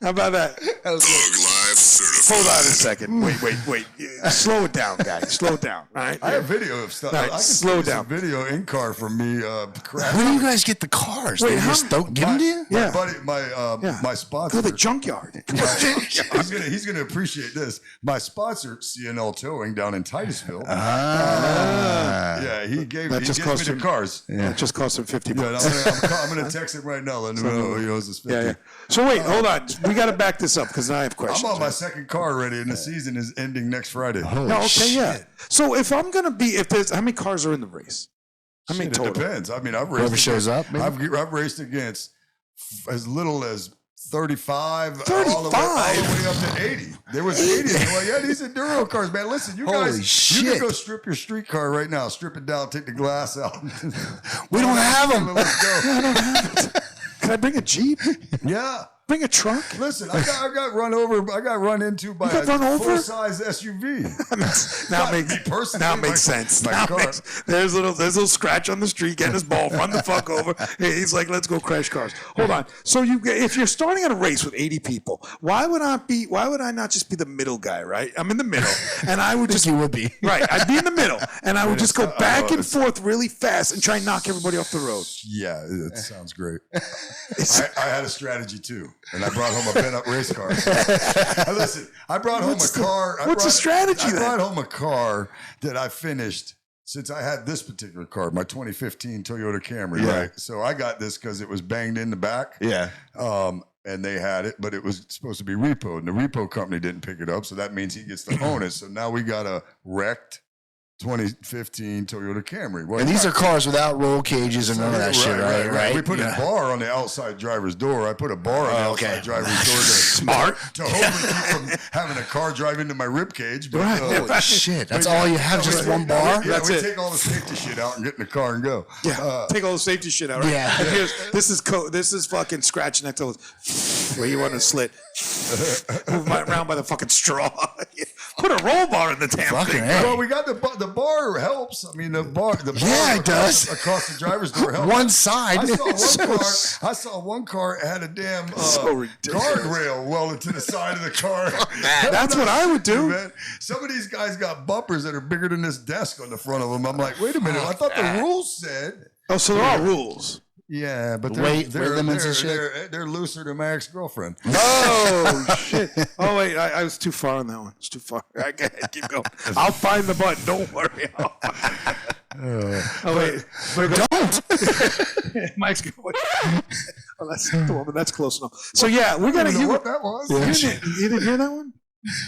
[SPEAKER 5] How about that? Hold on a second. Wait. Slow it down, guys. Slow it down. All right.
[SPEAKER 2] I have video of stuff.
[SPEAKER 5] Right,
[SPEAKER 2] I can
[SPEAKER 5] slow down.
[SPEAKER 2] Video in car from me crashing.
[SPEAKER 3] Where do you guys get the cars? They just don't give them to you?
[SPEAKER 2] My buddy, my sponsor.
[SPEAKER 5] Go to the junkyard.
[SPEAKER 2] He's gonna appreciate this. My sponsor, CNL Towing down in Titusville. He gives me the cars.
[SPEAKER 5] Yeah. That just cost him $50.
[SPEAKER 2] Yeah, I'm gonna text him right now. Let him know he owes us $50.
[SPEAKER 5] Yeah. So wait, hold on. We got to back this up because I have questions.
[SPEAKER 2] my second car already, and the season is ending next Friday.
[SPEAKER 5] Yeah. So if I'm gonna be, how many cars are in the race? How many total?
[SPEAKER 2] It depends. I mean, I've raced.
[SPEAKER 3] Whoever shows up.
[SPEAKER 2] I've raced against as little as 35,
[SPEAKER 5] 35?
[SPEAKER 2] all the way up to 80. There was 80. Well, yeah, these enduro cars, man. Listen, you guys, you can go strip your street car right now. Strip it down, take the glass out.
[SPEAKER 3] We don't have them.
[SPEAKER 2] Let's go.
[SPEAKER 5] I don't have it. Can I bring a Jeep?
[SPEAKER 2] Yeah.
[SPEAKER 5] Bring a truck?
[SPEAKER 2] Listen, I got run over. I got run into by a full-size SUV.
[SPEAKER 5] Now it makes sense. There's a little Skratch on the street getting his ball, run the fuck over. He's like, let's go crash cars. Hold on. So if you're starting at a race with 80 people, why would I not just be the middle guy, right? I'm in the middle, and I would just.
[SPEAKER 3] You would be.
[SPEAKER 5] Right. I'd be in the middle, and I would just go back and forth really fast and try and knock everybody off the road.
[SPEAKER 2] Yeah, it sounds great. I had a strategy too. And I brought home a bent-up race car. Listen, I brought home a car.
[SPEAKER 5] What's the strategy then?
[SPEAKER 2] I brought home a car that I finished since I had this particular car, my 2015 Toyota Camry, right? So I got this because it was banged in the back.
[SPEAKER 3] Yeah.
[SPEAKER 2] And they had it, but it was supposed to be repoed. And the repo company didn't pick it up, so that means he gets to own it. So now we got a wrecked 2015 Toyota Camry.
[SPEAKER 3] And these are cars without roll cages and none of that shit, right?
[SPEAKER 2] We put a bar on the outside driver's door. I put a bar on the outside driver's door to hold me from having a car drive into my rib cage. But,
[SPEAKER 3] Holy shit. That's all you have, just one bar?
[SPEAKER 2] Yeah, we take all the safety shit out and get in the car and go.
[SPEAKER 5] Yeah, take all the safety shit out, right?
[SPEAKER 3] Yeah.
[SPEAKER 5] This is fucking Skratch next to where you want to slit. Move around by the fucking straw. Put a roll bar in the damn thing.
[SPEAKER 2] Well, we got the bar helps. I mean, the bar
[SPEAKER 3] it does.
[SPEAKER 2] Across the driver's door helps.
[SPEAKER 3] One side.
[SPEAKER 2] I saw one car had a damn guardrail welded to the side of the car.
[SPEAKER 5] That's what I would do.
[SPEAKER 2] Man. Some of these guys got bumpers that are bigger than this desk on the front of them. I'm like, wait a minute. I thought the rules said.
[SPEAKER 5] Oh, so there are rules.
[SPEAKER 2] Yeah, but they're looser than my ex-girlfriend.
[SPEAKER 5] Oh, shit. Oh, wait, I was too far on that one. It's too far. I can't keep going. I'll find the button. Don't worry. Wait. Don't. Mike's going. Oh, that's close enough. So, yeah, we're going to. You know
[SPEAKER 2] what that was?
[SPEAKER 5] You didn't hear that one?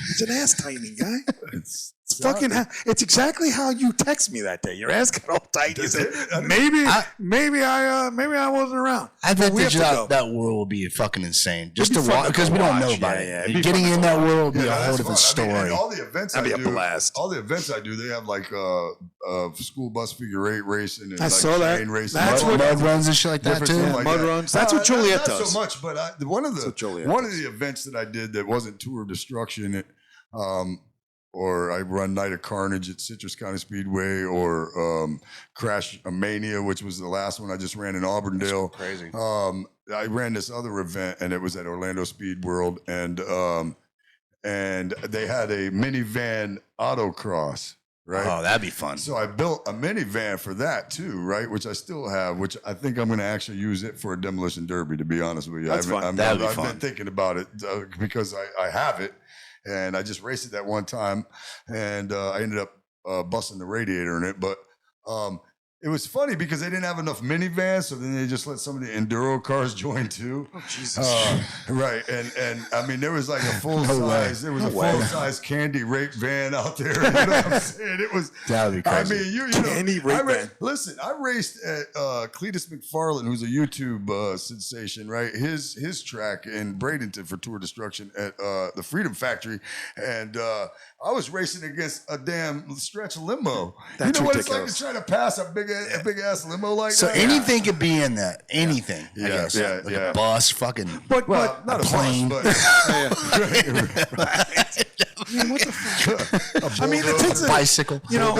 [SPEAKER 5] It's an ass tightening, guy. It's fucking. It's exactly how you text me that day. Your ass got all tight. You said, maybe I wasn't around.
[SPEAKER 3] I bet that world will be fucking insane. Just to watch, because we don't know about it. Getting in that world will be a whole different story.
[SPEAKER 2] I mean, all the events
[SPEAKER 5] That'd be a blast.
[SPEAKER 2] All the events I do, they have like school bus figure 8 racing and
[SPEAKER 5] I saw that.
[SPEAKER 2] Racing.
[SPEAKER 3] That's mud runs and shit like that too.
[SPEAKER 2] Like
[SPEAKER 5] mud runs. That's what Juliet does.
[SPEAKER 2] Not so much, but one of the events that I did that wasn't Tour of Destruction. Or I run Night of Carnage at Citrus County Speedway, or Crash Mania, which was the last one I just ran in Auburndale.
[SPEAKER 3] That's crazy.
[SPEAKER 2] I ran this other event, and it was at Orlando Speed World, and they had a minivan autocross. Right.
[SPEAKER 3] Oh, that'd be fun.
[SPEAKER 2] So I built a minivan for that too, right? Which I still have, which I think I'm going to actually use it for a demolition derby, to be honest with you.
[SPEAKER 5] That's fun.
[SPEAKER 2] I've been thinking about it because I have it. And I just raced it that one time, and I ended up busting the radiator in it. But it was funny because they didn't have enough minivans, so then they just let some of the enduro cars join too.
[SPEAKER 5] Oh, Jesus.
[SPEAKER 2] Right, and I mean, there was like a full-size candy rape van out there. You know what I'm saying? It was.
[SPEAKER 3] That'd be crazy.
[SPEAKER 2] I mean, you
[SPEAKER 5] candy rape van.
[SPEAKER 2] Listen, I raced at Cletus McFarland, who's a YouTube sensation, right? His track in Bradenton for Tour Destruction at the Freedom Factory, and I was racing against a damn stretch limo.
[SPEAKER 5] That's
[SPEAKER 2] you know
[SPEAKER 5] ridiculous.
[SPEAKER 2] What it's like to try to pass a big ass limo like that?
[SPEAKER 3] So anything could be in that. Anything.
[SPEAKER 2] Yeah.
[SPEAKER 3] I guess.
[SPEAKER 2] Yeah.
[SPEAKER 3] Like a bus, fucking.
[SPEAKER 5] But
[SPEAKER 2] not a
[SPEAKER 3] plane.
[SPEAKER 2] Bus, but
[SPEAKER 5] I mean, what the fuck? I mean, the thing's a
[SPEAKER 3] bicycle.
[SPEAKER 5] You know,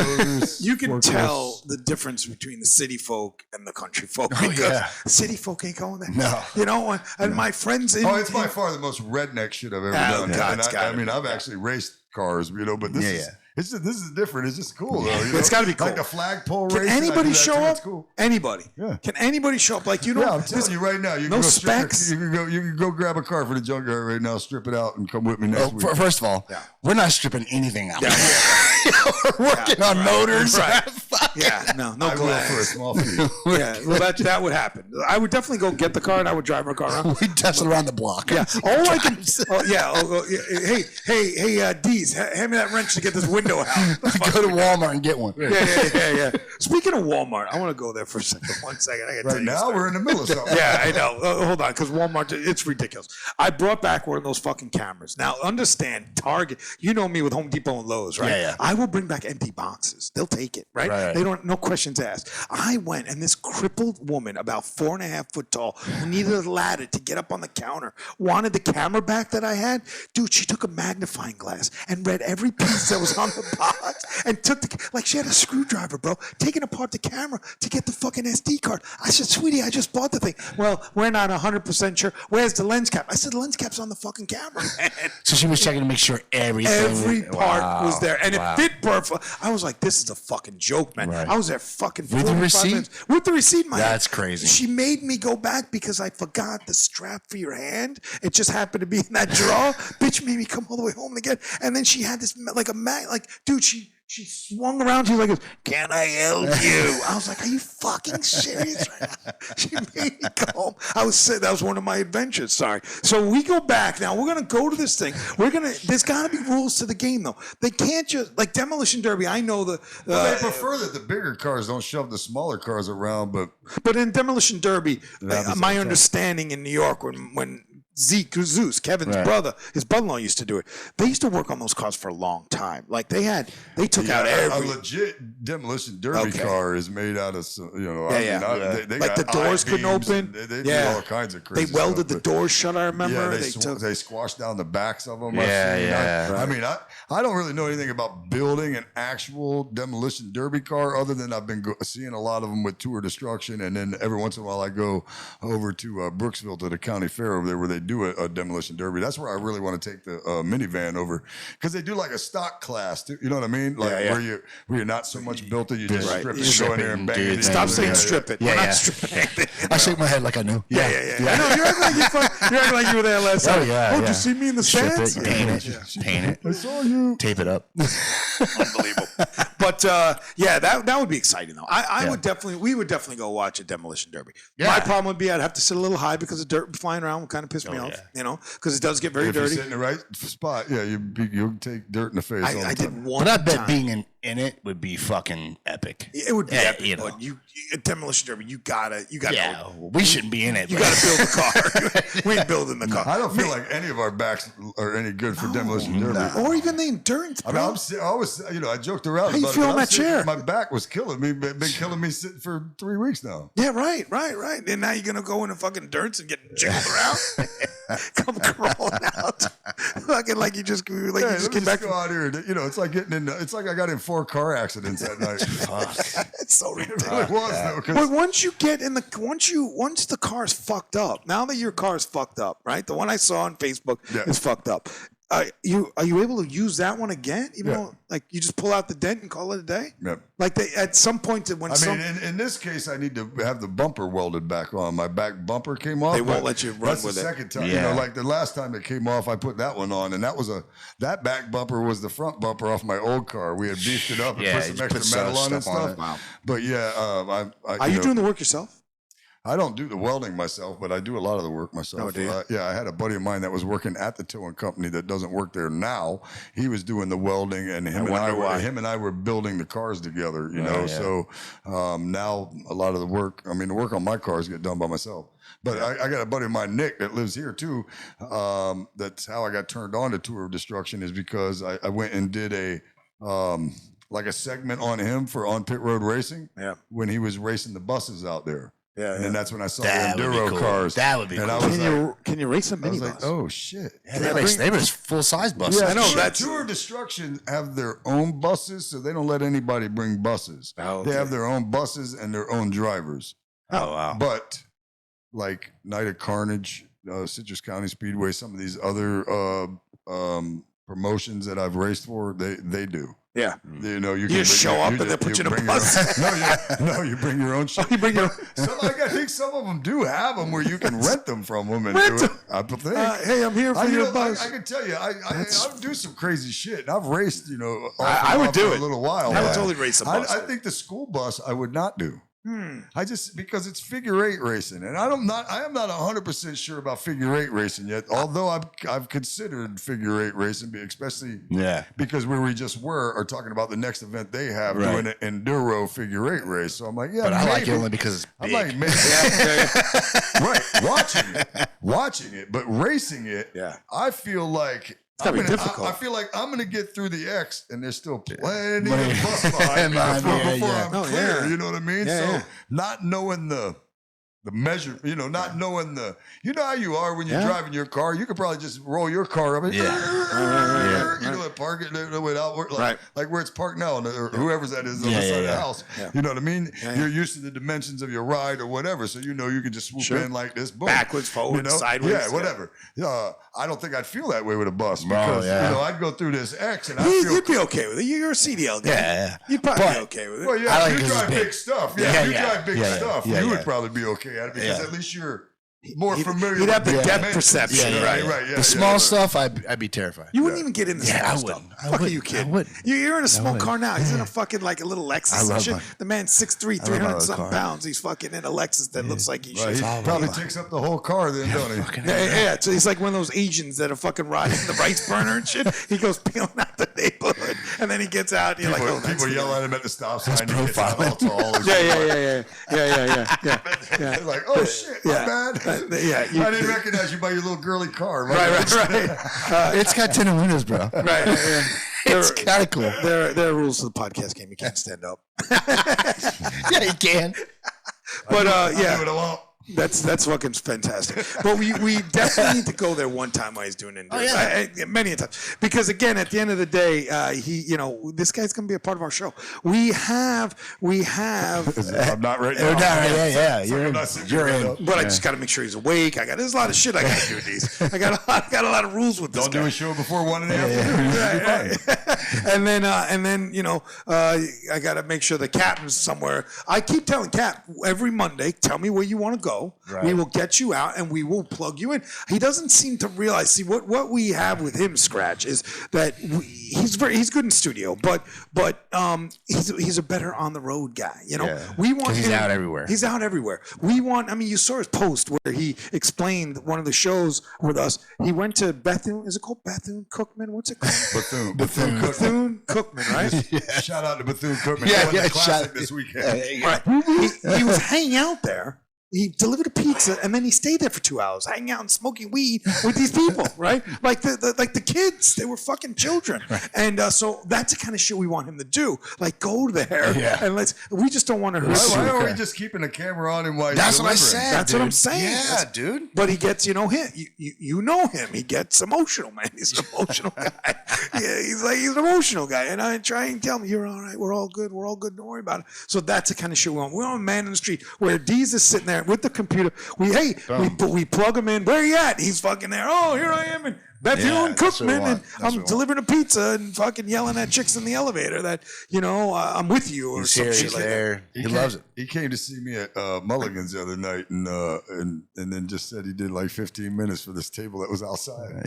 [SPEAKER 5] you can tell the difference between the city folk and the country folk. Because city folk ain't going there.
[SPEAKER 3] No.
[SPEAKER 5] You know, and my friends in.
[SPEAKER 2] Oh, it's by far the most redneck shit I've ever done.
[SPEAKER 5] God,
[SPEAKER 2] I mean, I've actually raced cars, you know, but this is different. It's just cool, though. You know?
[SPEAKER 5] It's got to be cool.
[SPEAKER 2] Like a flagpole race.
[SPEAKER 5] Can anybody show up?
[SPEAKER 2] Cool.
[SPEAKER 5] Anybody?
[SPEAKER 2] Yeah.
[SPEAKER 5] Can anybody show up? Like, you know,
[SPEAKER 2] yeah, I'm telling you right now. You can
[SPEAKER 5] no
[SPEAKER 2] go
[SPEAKER 5] specs.
[SPEAKER 2] You can go grab a car for the junkyard right now, strip it out, and come with me next week.
[SPEAKER 3] First of all, we're not stripping anything out. We're working on motors.
[SPEAKER 5] Right. Yeah, no
[SPEAKER 2] I will
[SPEAKER 5] glass.
[SPEAKER 2] for a small fee.
[SPEAKER 5] Yeah, well, that would happen. I would definitely go get the car and I would drive my car around.
[SPEAKER 3] We test it around the block.
[SPEAKER 5] Yeah. All I can. Hey, Dees, hand me that wrench to get this window out.
[SPEAKER 3] Go to Walmart and get one.
[SPEAKER 5] Yeah. Speaking of Walmart, I want to go there for a second. 1 second. I gotta tell
[SPEAKER 2] Right
[SPEAKER 5] you a
[SPEAKER 2] now,
[SPEAKER 5] story.
[SPEAKER 2] we're in the middle of something.
[SPEAKER 5] Yeah, I know. Hold on, because Walmart, it's ridiculous. I brought back one of those fucking cameras. Now, understand, Target, you know me with Home Depot and Lowe's, right?
[SPEAKER 3] Yeah.
[SPEAKER 5] I will bring back empty boxes. They'll take it, right? They don't, no questions asked. I went, and this crippled woman, about 4.5 foot tall, who needed a ladder to get up on the counter, wanted the camera back that I had. Dude, she took a magnifying glass and read every piece that was on the box and took like she had a screwdriver, bro, taking apart the camera to get the fucking SD card. I said, sweetie, I just bought the thing. Well, we're not 100% sure. Where's the lens cap? I said, the lens cap's on the fucking camera.
[SPEAKER 3] So she was checking to make sure
[SPEAKER 5] Every part was there, and it fit perfect. I was like, "This is a fucking joke, man." I was there fucking
[SPEAKER 3] with the receipt.
[SPEAKER 5] Minutes. With the receipt, man.
[SPEAKER 3] That's crazy.
[SPEAKER 5] She made me go back because I forgot the strap for your hand. It just happened to be in that drawer. Bitch made me come all the way home again, and then she had this dude. She swung around. She was like, "Can I help you?" I was like, "Are you fucking serious right now?" She made me go home. That was one of my adventures. Sorry. So we go back now. We're gonna go to this thing. There's got to be rules to the game, though. They can't just like Demolition Derby. I know
[SPEAKER 2] They prefer that the bigger cars don't shove the smaller cars around,
[SPEAKER 5] but in Demolition Derby, my understanding in New York when Zeus, Kevin's brother, his brother-in-law used to do it. They used to work on those cars for a long time. Like they took out every
[SPEAKER 2] a legit Demolition Derby car is made out of They
[SPEAKER 5] like the doors couldn't open.
[SPEAKER 2] They do all kinds of crazy.
[SPEAKER 5] They welded
[SPEAKER 2] stuff,
[SPEAKER 5] the doors shut. I remember.
[SPEAKER 2] Yeah, they squashed down the backs of them.
[SPEAKER 3] I
[SPEAKER 2] mean, I don't really know anything about building an actual Demolition Derby car, other than I've been seeing a lot of them with Tour Destruction, and then every once in a while I go over to Brooksville to the county fair over there where they do a Demolition Derby. That's where I really want to take the minivan over, because they do like a stock class. You know what I mean? Like where you're not so much built that you just strip it, go in there and bang it.
[SPEAKER 5] Stop saying strip it. We're not stripping.
[SPEAKER 3] I shake my head like I knew.
[SPEAKER 5] Yeah. I know you're acting like you were there last time. Did you see me in the stands?
[SPEAKER 3] Paint it.
[SPEAKER 2] I saw you.
[SPEAKER 3] Tape it up.
[SPEAKER 5] Unbelievable. But that would be exciting though. We would definitely go watch a Demolition Derby.
[SPEAKER 3] Yeah.
[SPEAKER 5] My problem would be I'd have to sit a little high because the dirt flying around would kind of piss me off. You know, because it does get very dirty.
[SPEAKER 2] If you sit in the right spot, you'll take dirt in the face. all the
[SPEAKER 5] I
[SPEAKER 2] time.
[SPEAKER 5] did one.
[SPEAKER 3] But I bet
[SPEAKER 5] time.
[SPEAKER 3] being in it would be fucking epic.
[SPEAKER 5] It would be epic,
[SPEAKER 3] you know.
[SPEAKER 5] but a Demolition Derby, you gotta.
[SPEAKER 3] Yeah, we shouldn't be in it.
[SPEAKER 5] You gotta build the car. We ain't building the car.
[SPEAKER 2] I don't feel like any of our backs are any good for Demolition Derby.
[SPEAKER 5] Or even the endurance.
[SPEAKER 2] I
[SPEAKER 5] Bro.
[SPEAKER 2] mean, I always, I joked around.
[SPEAKER 5] How you
[SPEAKER 2] about
[SPEAKER 5] feel
[SPEAKER 2] it,
[SPEAKER 5] on that chair?
[SPEAKER 2] My back was killing me. Been killing me sitting for 3 weeks now.
[SPEAKER 5] Yeah, right. And now you're gonna go in the fucking dirt and get jiggled around. Come crawling out, fucking like you just came back.
[SPEAKER 2] Go out here. It's like getting in. It's like I got in 4 car accidents that night.
[SPEAKER 5] It's so ridiculous.
[SPEAKER 2] It really was though.
[SPEAKER 5] But once you get in once the car's fucked up. Now that your car's fucked up, right? The one I saw on Facebook is fucked up. Are you able to use that one again? Even though, like, you just pull out the dent and call it a day?
[SPEAKER 2] Yep.
[SPEAKER 5] Like at some point when
[SPEAKER 2] in this case, I need to have the bumper welded back on. My back bumper came off.
[SPEAKER 5] They won't let you run
[SPEAKER 2] that's
[SPEAKER 5] with
[SPEAKER 2] the
[SPEAKER 5] it.
[SPEAKER 2] second time.
[SPEAKER 3] Yeah.
[SPEAKER 2] Like the last time it came off, I put that one on, and that back bumper was the front bumper off my old car. We had beefed it up and put some extra metal on and stuff.
[SPEAKER 5] Wow.
[SPEAKER 2] But
[SPEAKER 5] Are you doing the work yourself?
[SPEAKER 2] I don't do the welding myself, but I do a lot of the work myself.
[SPEAKER 5] Oh, do you?
[SPEAKER 2] I had a buddy of mine that was working at the towing company that doesn't work there now. He was doing the welding, and him and I were building the cars together. So now a lot of the work. I mean, the work on my cars get done by myself. But I got a buddy of mine, Nick, that lives here too. That's how I got turned on to Tour of Destruction, is because I went and did a segment on him on pit road racing. Yeah. When he was racing the buses out there. Yeah, and then that's when I saw the enduro cars.
[SPEAKER 3] That would be cool.
[SPEAKER 2] I was
[SPEAKER 5] can you race a minibus?
[SPEAKER 2] I was like, oh shit!
[SPEAKER 3] Yeah, they race full size buses.
[SPEAKER 2] Yeah, I know. Tour of Destruction have their own buses, so they don't let anybody bring buses. Oh, okay. They have their own buses and their own drivers.
[SPEAKER 3] Oh wow!
[SPEAKER 2] But like Night of Carnage, Citrus County Speedway, some of these other promotions that I've raced for, they do.
[SPEAKER 5] Yeah.
[SPEAKER 2] You know, you
[SPEAKER 5] just show up and they put you in a bus.
[SPEAKER 2] No, you bring your own shit.
[SPEAKER 5] You bring your own.
[SPEAKER 2] I think some of them do have them where you can rent them from them and
[SPEAKER 5] Rent
[SPEAKER 2] do it.
[SPEAKER 5] them.
[SPEAKER 2] I think.
[SPEAKER 5] Hey, I'm here for your bus.
[SPEAKER 2] I can tell you, I do some crazy shit. And I've raced, you know,
[SPEAKER 5] I would do
[SPEAKER 2] for
[SPEAKER 5] it.
[SPEAKER 2] a little while.
[SPEAKER 5] I would totally race a bus.
[SPEAKER 2] I think the school bus I would not do. Because it's figure eight racing, and I am not 100% sure about figure eight racing yet. Although I've considered figure eight racing, especially because where we just are talking about the next event they have doing an enduro figure eight race. So I'm like, but
[SPEAKER 3] I like it only because it's big.
[SPEAKER 2] I'm like, maybe, right, watching it, but racing it, I feel like.
[SPEAKER 5] It's gotta be difficult.
[SPEAKER 2] I feel like I'm going to get through the X, and there's still plenty of bus behind me before I'm clear. You know what I mean? Not knowing the measure, you know, not knowing you know how you are when you're driving your car. You could probably just roll your car up and, you know, park it without, like where it's parked now, or whoever's that is on the side of the house. You know what I mean? You're used to the dimensions of your ride or whatever, so you know you can just swoop in like this, boom.
[SPEAKER 5] Backwards, forward, sideways.
[SPEAKER 2] Yeah, whatever. I don't think I'd feel that way with a bus because, you know, I'd go through this X and
[SPEAKER 5] you'd be okay with it. You're a CDL guy.
[SPEAKER 3] Yeah.
[SPEAKER 5] You'd probably be okay with it.
[SPEAKER 2] Well, yeah, if you drive big stuff. Yeah, if you drive big stuff, you would
[SPEAKER 3] yeah.
[SPEAKER 2] probably be okay at it because at least you're more familiar.
[SPEAKER 5] You'd have the
[SPEAKER 2] with
[SPEAKER 5] depth perception, right?
[SPEAKER 2] Yeah,
[SPEAKER 3] the small stuff, I'd be terrified.
[SPEAKER 5] You wouldn't even get in the small stuff. Fuck are you
[SPEAKER 3] I
[SPEAKER 5] kidding?
[SPEAKER 3] wouldn't.
[SPEAKER 5] You're in a small car now. He's in a fucking like a little Lexus and shit. The man's 6'3", 300-something pounds. He's fucking in a Lexus that looks like he should.
[SPEAKER 2] He probably takes up the whole car then, don't he?
[SPEAKER 5] Yeah. So he's like one of those Asians that are fucking riding the rice burner and shit. He goes peeling out the neighborhood, and then he gets out, and you're like, oh,
[SPEAKER 2] people yell at him at the stop sign.
[SPEAKER 3] That's profiling.
[SPEAKER 5] Yeah.
[SPEAKER 2] They're like, oh shit, my bad. I didn't recognize you by your little girly car.
[SPEAKER 5] Right.
[SPEAKER 3] It's got tinted windows, bro.
[SPEAKER 5] Right.
[SPEAKER 3] It's kind of cool.
[SPEAKER 5] There are rules to the podcast game. You can't stand up.
[SPEAKER 3] Yeah, you can.
[SPEAKER 5] But
[SPEAKER 2] I do what I want.
[SPEAKER 5] That's fucking fantastic. But we definitely need to go there one time while he's doing endurance. Many times. Because again, at the end of the day, this guy's gonna be a part of our show. We have
[SPEAKER 2] I'm not right now.
[SPEAKER 3] You're in.
[SPEAKER 5] But I just gotta make sure he's awake. There's a lot of shit I gotta do with these. I got a lot of rules with this guy.
[SPEAKER 2] Don't do a show before 1 in the afternoon.
[SPEAKER 5] And then I gotta make sure the captain's somewhere. I keep telling Cap every Monday, tell me where you want to go. Right. We will get you out and we will plug you in. He doesn't seem to realize. See what we have with him, Skratch, is that he's good in studio, but he's a better on the road guy. You know, we want
[SPEAKER 3] he's out everywhere.
[SPEAKER 5] He's out everywhere. We want. I mean, you saw his post where he explained one of the shows with us. He went to Bethune. Is it called Bethune Cookman? What's it called?
[SPEAKER 2] Bethune
[SPEAKER 5] Cookman, right?
[SPEAKER 2] Shout out to Bethune Cookman.
[SPEAKER 5] Yeah,
[SPEAKER 2] classic this weekend.
[SPEAKER 5] Right. He was hanging out there. He delivered a pizza and then he stayed there for 2 hours, hanging out and smoking weed with these people, right? Like the kids, they were fucking children, and so that's the kind of shit we want him to do. Like go there and we just don't want to hurt.
[SPEAKER 2] Why are we just keeping a camera on him while he's
[SPEAKER 3] That's
[SPEAKER 2] delivering?
[SPEAKER 3] what I said.
[SPEAKER 5] That's what I'm saying.
[SPEAKER 3] Yeah, dude.
[SPEAKER 5] But he gets, him. You know him. He gets emotional, man. He's an emotional guy. Yeah, he's an emotional guy, and I try and tell him, "You're all right. We're all good. We're all good. Don't worry about it." So that's the kind of shit we want. We want a man in the street where Dees is sitting there with the computer. We plug him in. Where you at? He's fucking there. Oh, here I am. And Bethune Cookman, and I'm delivering a pizza and fucking yelling at chicks in the elevator that, I'm with you or some shit like that.
[SPEAKER 3] He loves it.
[SPEAKER 2] He came to see me at Mulligan's the other night and then just said he did like 15 minutes for this table that was outside.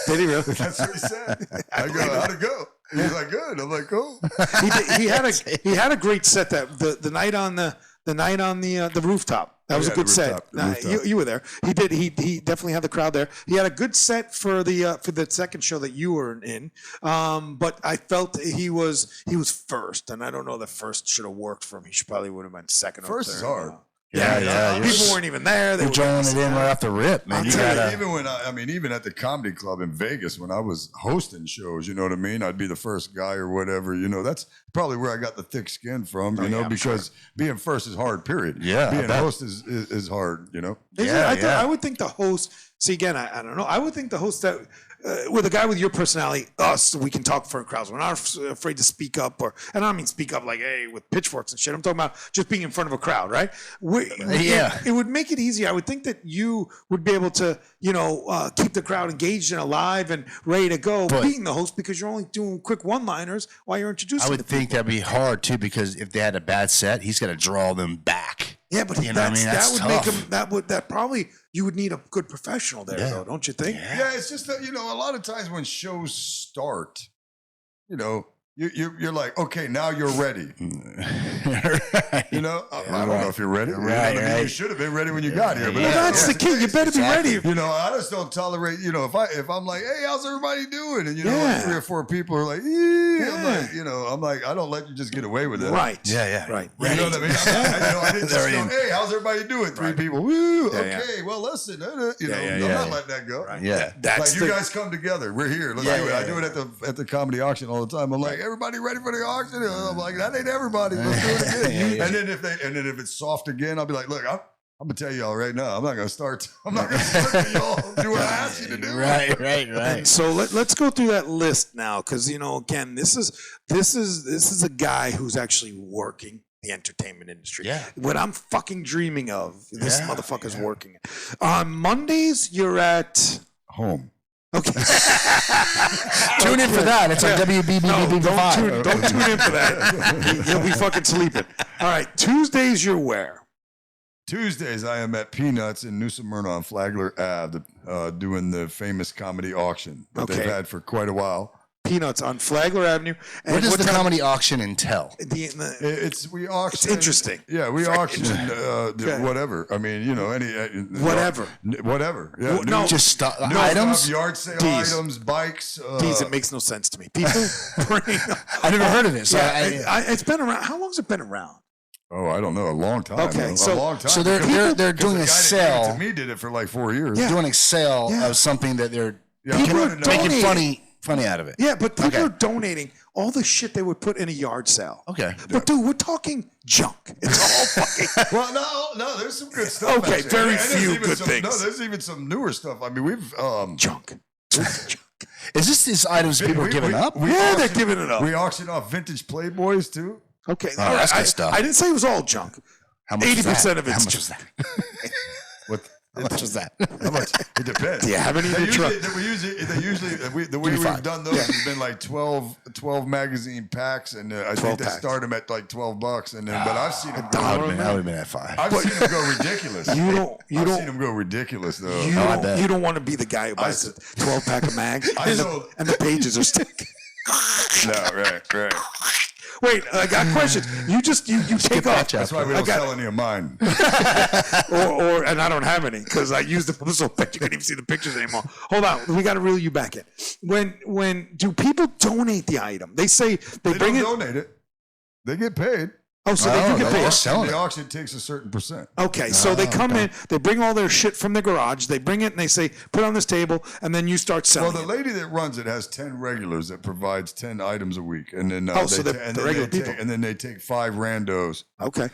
[SPEAKER 5] Did he really?
[SPEAKER 2] That's what he said. I go, how'd it go? He's like, good. I'm like, cool.
[SPEAKER 5] He had a great set that the night on the rooftop. That was a good set. You were there. He did. He definitely had the crowd there. He had a good set for the second show that you were in. But I felt he was first, and I don't know that first should have worked for him. He probably would have been second or third.
[SPEAKER 2] First is hard.
[SPEAKER 5] Yeah. People weren't even there. They were
[SPEAKER 3] drawing it in right off the rip, man.
[SPEAKER 2] Even at the comedy club in Vegas when I was hosting shows, you know what I mean? I'd be the first guy or whatever. That's probably where I got the thick skin from, because being first is hard, period.
[SPEAKER 3] Yeah.
[SPEAKER 2] Being host is hard,
[SPEAKER 5] I would think the host, see again, I don't know. I would think the host that with a guy with your personality, we can talk for crowds. We're not afraid to speak up, and I don't mean speak up like, hey, with pitchforks and shit. I'm talking about just being in front of a crowd, right? It would make it easier. I would think that you would be able to, keep the crowd engaged and alive and ready to go, being the host, because you're only doing quick one-liners while you're introducing.
[SPEAKER 3] I would think that'd be hard too, because if they had a bad set, he's got to draw them back.
[SPEAKER 5] Yeah, but that would make him. That probably you would need a good professional there, though, don't you think?
[SPEAKER 2] Yeah, it's just that a lot of times when shows start, you're like, okay, now you're ready.
[SPEAKER 3] Right.
[SPEAKER 2] I don't know if you're ready.
[SPEAKER 3] Right.
[SPEAKER 2] You should have been ready when you got here. But
[SPEAKER 5] that's the key. You better be ready.
[SPEAKER 2] I just don't tolerate. If I'm like, hey, how's everybody doing? And like 3 or 4 people are like, I'm like, I don't let you just get away with it.
[SPEAKER 5] Right.
[SPEAKER 3] Yeah.
[SPEAKER 5] Right.
[SPEAKER 2] You know what I mean? I didn't just go, hey, how's everybody doing? 3 people. Woo. Okay. Well, listen. I'm not letting that go.
[SPEAKER 5] Right.
[SPEAKER 3] Yeah.
[SPEAKER 2] Like you guys come together. We're here. Let's do it. I do it at the comedy auction all the time. I'm like, everybody ready for the auction? And I'm like, that ain't everybody. Let's do it again. And then if it's soft again, I'll be like, look, I'm gonna tell y'all right now, I'm not gonna start till y'all do what I ask you to do.
[SPEAKER 3] Right.
[SPEAKER 5] And so let's go through that list now, because again, this is a guy who's actually working the entertainment industry.
[SPEAKER 3] Yeah.
[SPEAKER 5] What I'm fucking dreaming of, this motherfucker's working. On Mondays, you're at
[SPEAKER 2] home.
[SPEAKER 5] Okay.
[SPEAKER 3] Tune in for that. It's on WBBB.
[SPEAKER 5] No, don't tune in for that. You'll be fucking sleeping. All right. Tuesdays, you're where?
[SPEAKER 2] Tuesdays, I am at Peanuts in New Smyrna on Flagler Ave, doing the famous comedy auction that they've had for quite a while.
[SPEAKER 5] Peanuts on Flagler Avenue. And
[SPEAKER 3] what does the comedy auction entail?
[SPEAKER 2] We auction.
[SPEAKER 5] It's interesting.
[SPEAKER 2] Yeah, we auction whatever. I mean,
[SPEAKER 5] whatever.
[SPEAKER 2] Whatever. Yeah.
[SPEAKER 3] No, just items,
[SPEAKER 2] yard sale
[SPEAKER 5] Dees.
[SPEAKER 2] items, bikes.
[SPEAKER 5] Dees, it makes no sense to me. People bring.
[SPEAKER 3] I never heard of it. So
[SPEAKER 5] it's been around. How long has it been around?
[SPEAKER 2] Oh, I don't know. A long time.
[SPEAKER 5] Okay,
[SPEAKER 2] a long time.
[SPEAKER 3] So they're doing a sale.
[SPEAKER 2] To me, did it for like 4 years.
[SPEAKER 3] They're doing a sale of something that they're making funny out of it.
[SPEAKER 5] Yeah, but people are donating all the shit they would put in a yard sale.
[SPEAKER 3] Okay.
[SPEAKER 5] But dude, we're talking junk. It's all fucking.
[SPEAKER 2] Well, no, there's some good stuff.
[SPEAKER 5] Okay,
[SPEAKER 2] actually.
[SPEAKER 5] very few good things.
[SPEAKER 2] No, there's even some newer stuff. I mean, we've
[SPEAKER 5] junk.
[SPEAKER 3] Is these items people are giving up?
[SPEAKER 5] They're giving it up.
[SPEAKER 2] We auction off vintage Playboys too.
[SPEAKER 5] Okay,
[SPEAKER 3] that's good stuff.
[SPEAKER 5] I didn't say it was all junk.
[SPEAKER 3] How much
[SPEAKER 5] 80% of it's
[SPEAKER 3] How much
[SPEAKER 5] junk.
[SPEAKER 3] was that?
[SPEAKER 2] What?
[SPEAKER 3] How much was that?
[SPEAKER 2] How much? It depends.
[SPEAKER 5] Do you have any in your truck?
[SPEAKER 2] The way we've done those has been like 12 magazine packs, and I think they start them at like $12, and then but I've seen them go.
[SPEAKER 3] I would have been at 5.
[SPEAKER 2] I've seen them go ridiculous.
[SPEAKER 5] I've
[SPEAKER 2] seen them go ridiculous though.
[SPEAKER 5] You don't want to be the guy who buys a 12-pack of mags and the pages are sticking.
[SPEAKER 2] No, right.
[SPEAKER 5] Wait, I got a question. You take off.
[SPEAKER 2] That's why we don't sell any of mine.
[SPEAKER 5] And I don't have any because I used them so bad you couldn't even see the pictures anymore. Hold on, we got to reel you back in. When do people donate the item? They say they bring
[SPEAKER 2] don't donate it. They get paid.
[SPEAKER 5] Oh, so they do get paid.
[SPEAKER 2] The auction takes a certain percent.
[SPEAKER 5] Okay, so they come in, they bring all their shit from their garage, they bring it and they say, put it on this table, and then you start selling
[SPEAKER 2] Well, the lady that runs it has 10 regulars that provides 10 items a week. And then they take 5 randos.
[SPEAKER 5] Okay.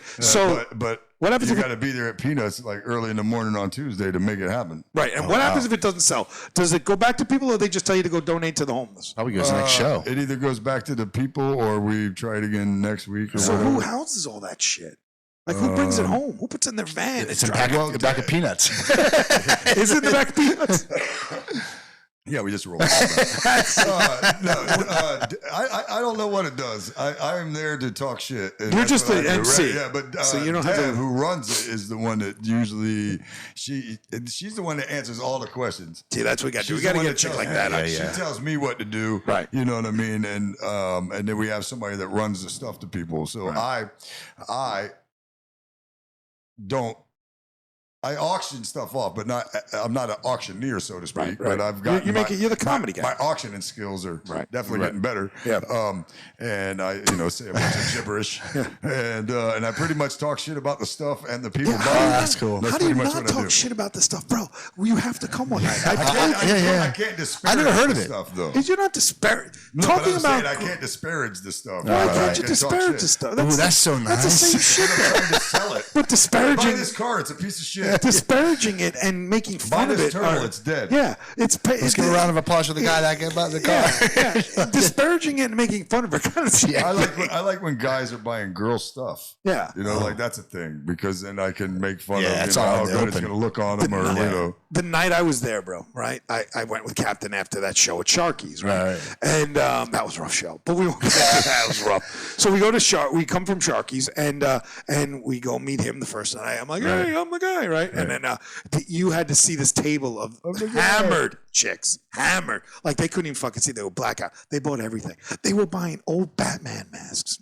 [SPEAKER 2] But
[SPEAKER 5] what happens
[SPEAKER 2] you got to be there at Peanuts like early in the morning on Tuesday to make it happen.
[SPEAKER 5] Right. And what happens if it doesn't sell? Does it go back to people or they just tell you to go donate to the homeless?
[SPEAKER 3] Probably goes to the next show.
[SPEAKER 2] It either goes back to the people or we try it again next week.
[SPEAKER 5] So who houses all that shit? Like who brings it home? Who puts it in their van?
[SPEAKER 3] It's in the back of Peanuts.
[SPEAKER 5] Is it in the back of Peanuts?
[SPEAKER 2] Yeah, we just roll. I don't know what it does. I am there to talk shit.
[SPEAKER 5] You're just the MC.
[SPEAKER 2] Right? Yeah, but
[SPEAKER 5] so you don't have to.
[SPEAKER 2] Who runs it is the one that usually she's the one that answers all the questions.
[SPEAKER 5] See, that's what we got to do. We got to get a chick like that.
[SPEAKER 2] She tells me what to do.
[SPEAKER 5] Right.
[SPEAKER 2] You know what I mean? And then we have somebody that runs the stuff to people. So I don't. I auction stuff off, but I'm not an auctioneer, so to speak.
[SPEAKER 5] Right.
[SPEAKER 2] But I've got
[SPEAKER 5] you're the comedy guy.
[SPEAKER 2] My auctioning skills are definitely getting better.
[SPEAKER 5] Yeah.
[SPEAKER 2] And I say a bunch of gibberish, and I pretty much talk shit about the stuff and the people.
[SPEAKER 3] That's cool.
[SPEAKER 5] How do you not talk shit about the stuff, bro? You have to come one night.
[SPEAKER 2] I can't disparage.
[SPEAKER 3] I never heard of
[SPEAKER 2] the
[SPEAKER 3] it.
[SPEAKER 2] stuff though.
[SPEAKER 5] You're not disparaging.
[SPEAKER 2] No,
[SPEAKER 5] Talking about.
[SPEAKER 2] I can't disparage the stuff.
[SPEAKER 5] Why can't you disparage the stuff?
[SPEAKER 3] That's so nice.
[SPEAKER 5] That's the same shit.
[SPEAKER 2] I'm trying to sell it.
[SPEAKER 5] But disparaging.
[SPEAKER 2] Buy this car. It's a piece of shit.
[SPEAKER 5] disparaging it and making fun of it.
[SPEAKER 2] Turtle, it's dead.
[SPEAKER 5] Yeah,
[SPEAKER 3] Let's give a round of applause for the guy that got the car.
[SPEAKER 5] Yeah. Disparaging it and making fun of it. Kind of
[SPEAKER 2] I like when guys are buying girl stuff.
[SPEAKER 5] Yeah.
[SPEAKER 2] Like that's a thing because then I can make fun of
[SPEAKER 3] it's
[SPEAKER 2] how
[SPEAKER 3] all
[SPEAKER 2] good it's going to look on them
[SPEAKER 5] The night I was there, bro, right? I went with Captain after that show at Sharky's, right? And that was a rough show. But that was rough. So we go to we come from Sharky's and we go meet him the first night. I'm like, hey, I'm the guy, right? And then you had to see this table of hammered chicks. Hammered. Like they couldn't even fucking see. They were blackout. They bought everything. They were buying old Batman masks.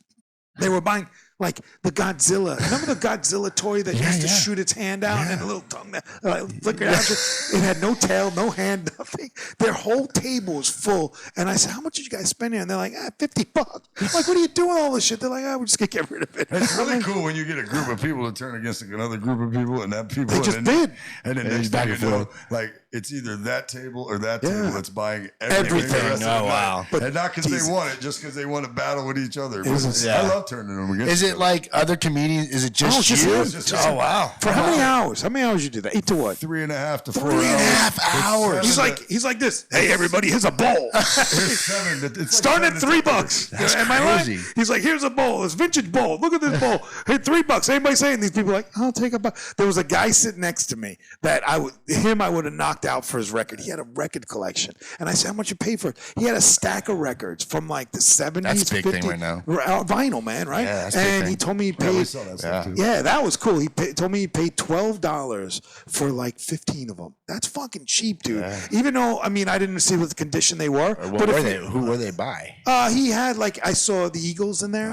[SPEAKER 5] They were buying like the Godzilla. Remember the Godzilla toy that used to shoot its hand out and a little tongue that flickered out? It had no tail, no hand, nothing. Their whole table was full. And I said, how much did you guys spend here? And they're like, $50. I'm like, what are you doing all this shit? They're like, we're just going to get rid of it.
[SPEAKER 2] It's really cool when you get a group of people to turn against another group of people and that people.
[SPEAKER 5] They just did.
[SPEAKER 2] And then next thing you know, like, it's either that table or that table that's buying everything.
[SPEAKER 3] Oh, wow.
[SPEAKER 2] And not because they want it, just because they want to battle with each other. I love turning them against
[SPEAKER 3] Is it like other comedians? Is it just you?
[SPEAKER 2] Oh,
[SPEAKER 3] wow.
[SPEAKER 5] For how many hours? How many hours you do that? 8 to what?
[SPEAKER 2] 3.5 to 4 hours.
[SPEAKER 3] 3.5 hours.
[SPEAKER 5] He's like this. Hey, everybody, here's a bowl.
[SPEAKER 2] It's
[SPEAKER 5] Starting at $3.
[SPEAKER 3] That's
[SPEAKER 5] Am I
[SPEAKER 3] crazy.
[SPEAKER 5] right? He's like, here's a bowl. It's vintage bowl. Look at this bowl. Hey, $3. Anybody saying? These people are like, I'll take a bowl. There was a guy sitting next to me that I would have knocked out for his record. He had a record collection. And I said, how much you pay for it? He had a stack of records from like the 70s,
[SPEAKER 3] That's a big
[SPEAKER 5] 50s.
[SPEAKER 3] thing right now.
[SPEAKER 5] Vinyl, man, right?
[SPEAKER 3] Yeah, that's a big
[SPEAKER 5] and
[SPEAKER 3] thing.
[SPEAKER 5] he told me he paid. Yeah, that was cool. He told me he paid $12 for like 15 of them. That's fucking cheap, dude. Yeah. Even though, I mean, I didn't see what the condition they were.
[SPEAKER 3] Who were they by?
[SPEAKER 5] He had like, I saw the Eagles in there.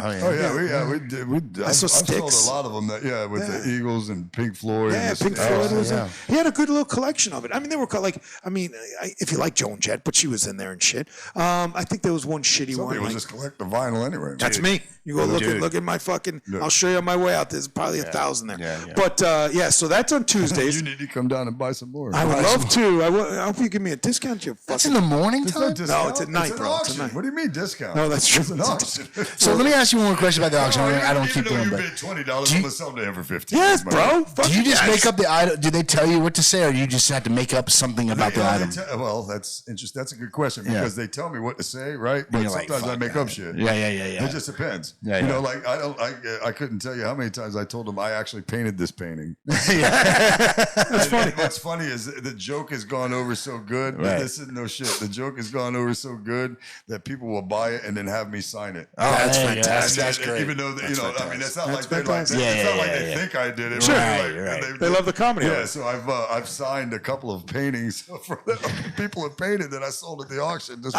[SPEAKER 2] We did. I
[SPEAKER 5] saw
[SPEAKER 2] sold a lot of them. With the Eagles and Pink Floyd.
[SPEAKER 5] Yeah, Pink Floyd was in. He had a good little collection of it. I mean, they were like, if you like Joan Jett, but she was in there and shit. I think there was one shitty one.
[SPEAKER 2] Some people just collect the vinyl anyway.
[SPEAKER 5] That's me. You go look at my fucking. I'll show you on my way out. There's probably 1,000 there. Yeah. But so that's on Tuesdays.
[SPEAKER 2] You need to come down and buy some more.
[SPEAKER 5] I would love to. I hope you give me a discount.
[SPEAKER 3] That's in the morning time.
[SPEAKER 5] No, it's at night, bro.
[SPEAKER 2] It's night. What do you mean discount?
[SPEAKER 5] No, that's true.
[SPEAKER 2] It's an auction.
[SPEAKER 3] So let me ask you one more question about the auction. I don't keep doing,
[SPEAKER 2] but $20, I'm gonna sell them for $15.
[SPEAKER 5] Yes, bro.
[SPEAKER 3] Do you just make up the item? Do they tell you what to say, or do you just have to make up something about the item?
[SPEAKER 2] Well, that's interesting. That's a good question because they tell me what to say, right? But sometimes I make up shit.
[SPEAKER 3] Yeah.
[SPEAKER 2] It just depends. You know, like I couldn't tell you how many times I told them I actually painted this painting. That's funny. What's funny is the joke has gone over so good. Right. This is no shit. The joke has gone over so good that people will buy it and then have me sign it.
[SPEAKER 5] Oh, that's fantastic.
[SPEAKER 2] That's great. Even though I mean, it's not like they're like, it's not like they think I did it.
[SPEAKER 5] Sure.
[SPEAKER 2] Right.
[SPEAKER 5] They love the comedy.
[SPEAKER 2] Yeah. So I've signed a couple of paintings for people have painted that I sold at the auction just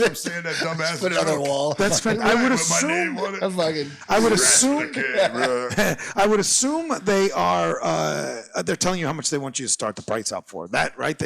[SPEAKER 2] from saying that dumbass.
[SPEAKER 3] Put it on the wall.
[SPEAKER 5] That's fantastic. I would assume they are. They're telling you how much they want you to start the price out for. That right?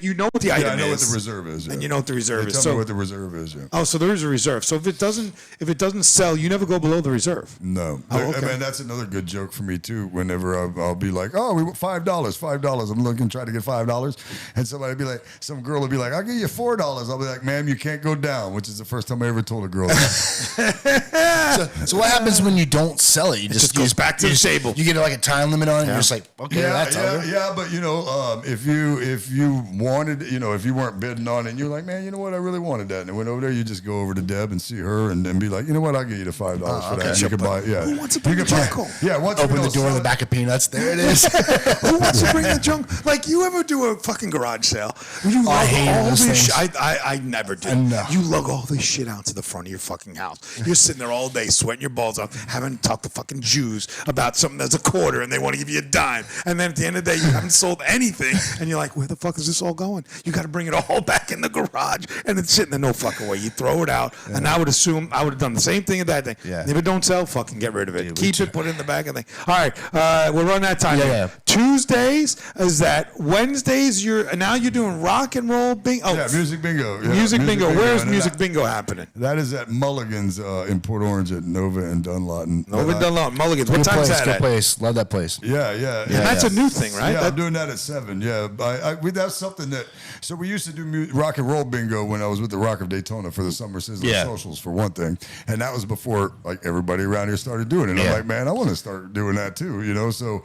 [SPEAKER 5] You know what the item is.
[SPEAKER 2] I know what the reserve is.
[SPEAKER 5] And you know what the reserve is.
[SPEAKER 2] Tell me what the reserve is. Yeah.
[SPEAKER 5] Oh, so there is a reserve. So if it doesn't sell, you never go below the reserve.
[SPEAKER 2] No.
[SPEAKER 5] Oh, okay.
[SPEAKER 2] I mean, that's another good joke for me too. Whenever I'll be like, oh, we want $5. I'm looking try to get $5, and somebody be like, some girl will be like, I'll give you $4. I'll be like, ma'am, you can't go down, which is the first time I ever told a girl that.
[SPEAKER 3] So what happens when you don't sell it? You just
[SPEAKER 5] goes back to the table.
[SPEAKER 3] You get like a time limit on it. And you're just like, okay, that's over.
[SPEAKER 2] Yeah, but you know, if you wanted, you know, if you weren't bidding on it, and you're like, man, you know what, I really wanted that, and it went over there, you just go over to Deb and see her, and be like, you know what, I'll give you the $5 for that. You can buy,
[SPEAKER 5] Who wants to bring the junk home?
[SPEAKER 2] Yeah,
[SPEAKER 3] open the door in the back of Peanuts. There it is.
[SPEAKER 5] Who wants to bring the junk? Like, you ever do a fucking garage sale?
[SPEAKER 3] I hate all this
[SPEAKER 5] shit. I never do. You lug all this shit out to the front of your fucking house. You're sitting there all day, sweating your balls off, having to talk to fucking Jews about something that's a quarter, and they want to give you a dime. And then at the end of the day, you haven't sold anything, and you're like, where the fuck is this all going? You got to bring it all back in the garage, and it's sitting there no fucking way. You throw it out, and I would assume I would have done the same thing at that thing.
[SPEAKER 3] Yeah.
[SPEAKER 5] If it don't sell, fucking get rid of it. Keep it, put it in the bag, and thing. All right, we're running out of time.
[SPEAKER 3] Yeah.
[SPEAKER 5] Tuesdays is that. Wednesday Wednesdays you're doing rock and roll bingo. Oh,
[SPEAKER 2] yeah, music bingo. Yeah,
[SPEAKER 5] music bingo. Where's
[SPEAKER 2] and
[SPEAKER 5] music bingo happening?
[SPEAKER 2] That is at Mulligan's in Port Orange at Nova and Dunlawton.
[SPEAKER 5] Mulligan's. What time's that?
[SPEAKER 3] Good place. Love that place.
[SPEAKER 2] Yeah.
[SPEAKER 5] And that's a new thing, right?
[SPEAKER 2] Yeah, I'm doing that at 7. Yeah, that's something that. So we used to do rock and roll bingo when I was with the Rock of Daytona for the Summer Sizzler Socials for one thing, and that was before like everybody around here started doing it. I'm like, man, I want to start doing that too, you know. So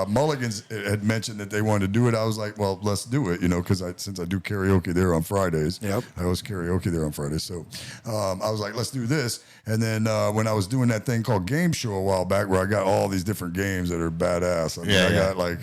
[SPEAKER 2] Mulligan's had mentioned that they wanted to do it. I was like, well, let's do it, you know, because since I do karaoke there on Fridays, I host karaoke there on Fridays. So I was like, let's do this. And then when I was doing that thing called Game Show a while back, where I got all these different games that are badass. I mean, I got like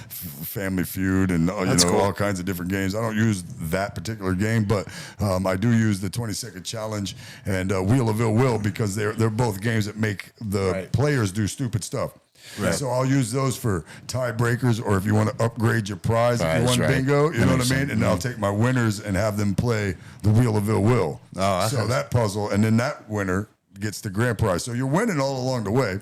[SPEAKER 2] Family Feud and all kinds of different games. I don't use that particular game, but I do use the 20-second challenge and Wheel of Ill Will because they're both games that make the players do stupid stuff. Right. So I'll use those for tiebreakers, or if you want to upgrade your prize, if you won bingo, you know what I mean? And I'll take my winners and have them play the Wheel of Ill Will. So that puzzle, and then that winner gets the grand prize. So you're winning all along the way,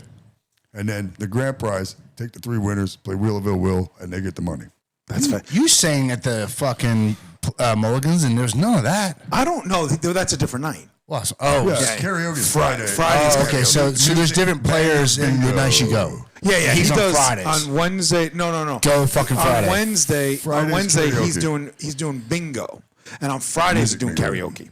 [SPEAKER 2] and then the grand prize, take the 3 winners, play Wheel of Ill Will, and they get the money.
[SPEAKER 3] That's fine. You sang at the fucking Mulligan's, and there's none of that.
[SPEAKER 5] I don't know. That's a different night.
[SPEAKER 2] Karaoke Friday.
[SPEAKER 5] Fridays.
[SPEAKER 3] Okay, so there's different players in the nights you go.
[SPEAKER 5] Yeah.
[SPEAKER 3] He's
[SPEAKER 5] he
[SPEAKER 3] on
[SPEAKER 5] does
[SPEAKER 3] Fridays.
[SPEAKER 5] On Wednesday. No.
[SPEAKER 3] Go fucking Friday.
[SPEAKER 5] On Wednesday,
[SPEAKER 2] karaoke.
[SPEAKER 5] he's doing bingo, and on Fridays he's doing karaoke.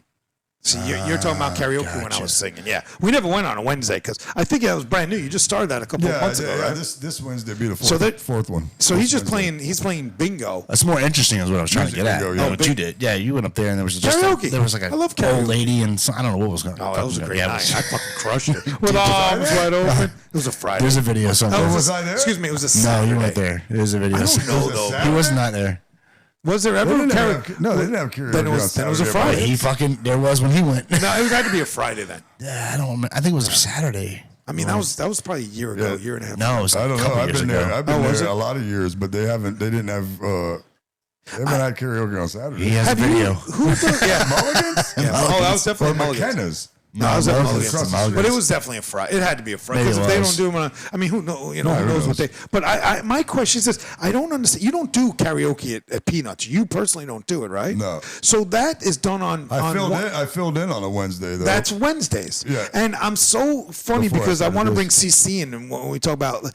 [SPEAKER 5] See, you're talking about karaoke when I was singing. Yeah, we never went on a Wednesday because I think that was brand new. You just started that a couple of months ago, right?
[SPEAKER 2] This Wednesday will be the fourth one.
[SPEAKER 5] So he's just playing. He's playing bingo.
[SPEAKER 3] That's more interesting, is what I was trying to get at.
[SPEAKER 2] Bingo,
[SPEAKER 3] What you did? Yeah, you went up there and there was just
[SPEAKER 5] karaoke.
[SPEAKER 3] There was like
[SPEAKER 5] I love
[SPEAKER 3] old lady and I don't know what was going on.
[SPEAKER 5] Oh, that was a great night. I fucking crushed it with arms wide open. It was a Friday.
[SPEAKER 3] There's a video somewhere.
[SPEAKER 2] Was I there?
[SPEAKER 5] Excuse me, it was a Saturday.
[SPEAKER 3] No, you weren't there. There's a video.
[SPEAKER 5] I don't know though.
[SPEAKER 3] He was not there.
[SPEAKER 5] Was there ever karaoke?
[SPEAKER 2] No, they didn't have karaoke.
[SPEAKER 5] Then it was a Friday.
[SPEAKER 3] There was when he went.
[SPEAKER 5] No, it had to be a Friday then.
[SPEAKER 3] Yeah, I don't remember. I think it was a Saturday.
[SPEAKER 5] I mean, that was probably a year ago, year and a half.
[SPEAKER 3] No, it was
[SPEAKER 2] I don't know. I've been there. I've been there a lot of years, but they didn't have. They haven't had karaoke on Saturday.
[SPEAKER 3] He has a video.
[SPEAKER 2] Mulligan's?
[SPEAKER 5] Yeah. Oh, that was definitely Mulligan's.
[SPEAKER 2] McKenna's.
[SPEAKER 5] No, it was at
[SPEAKER 2] Mulligan's.
[SPEAKER 5] Mulligan's. But it was definitely a Friday. It had to be a Friday because if they don't do them, I mean, who knows what they? But my question is this: I don't understand. You don't do karaoke at Peanuts. You personally don't do it, right?
[SPEAKER 2] No.
[SPEAKER 5] So that is done on.
[SPEAKER 2] I filled in on a Wednesday though.
[SPEAKER 5] That's Wednesdays.
[SPEAKER 2] Yeah.
[SPEAKER 5] And I'm so funny because I want to bring CC in, and when we talk about,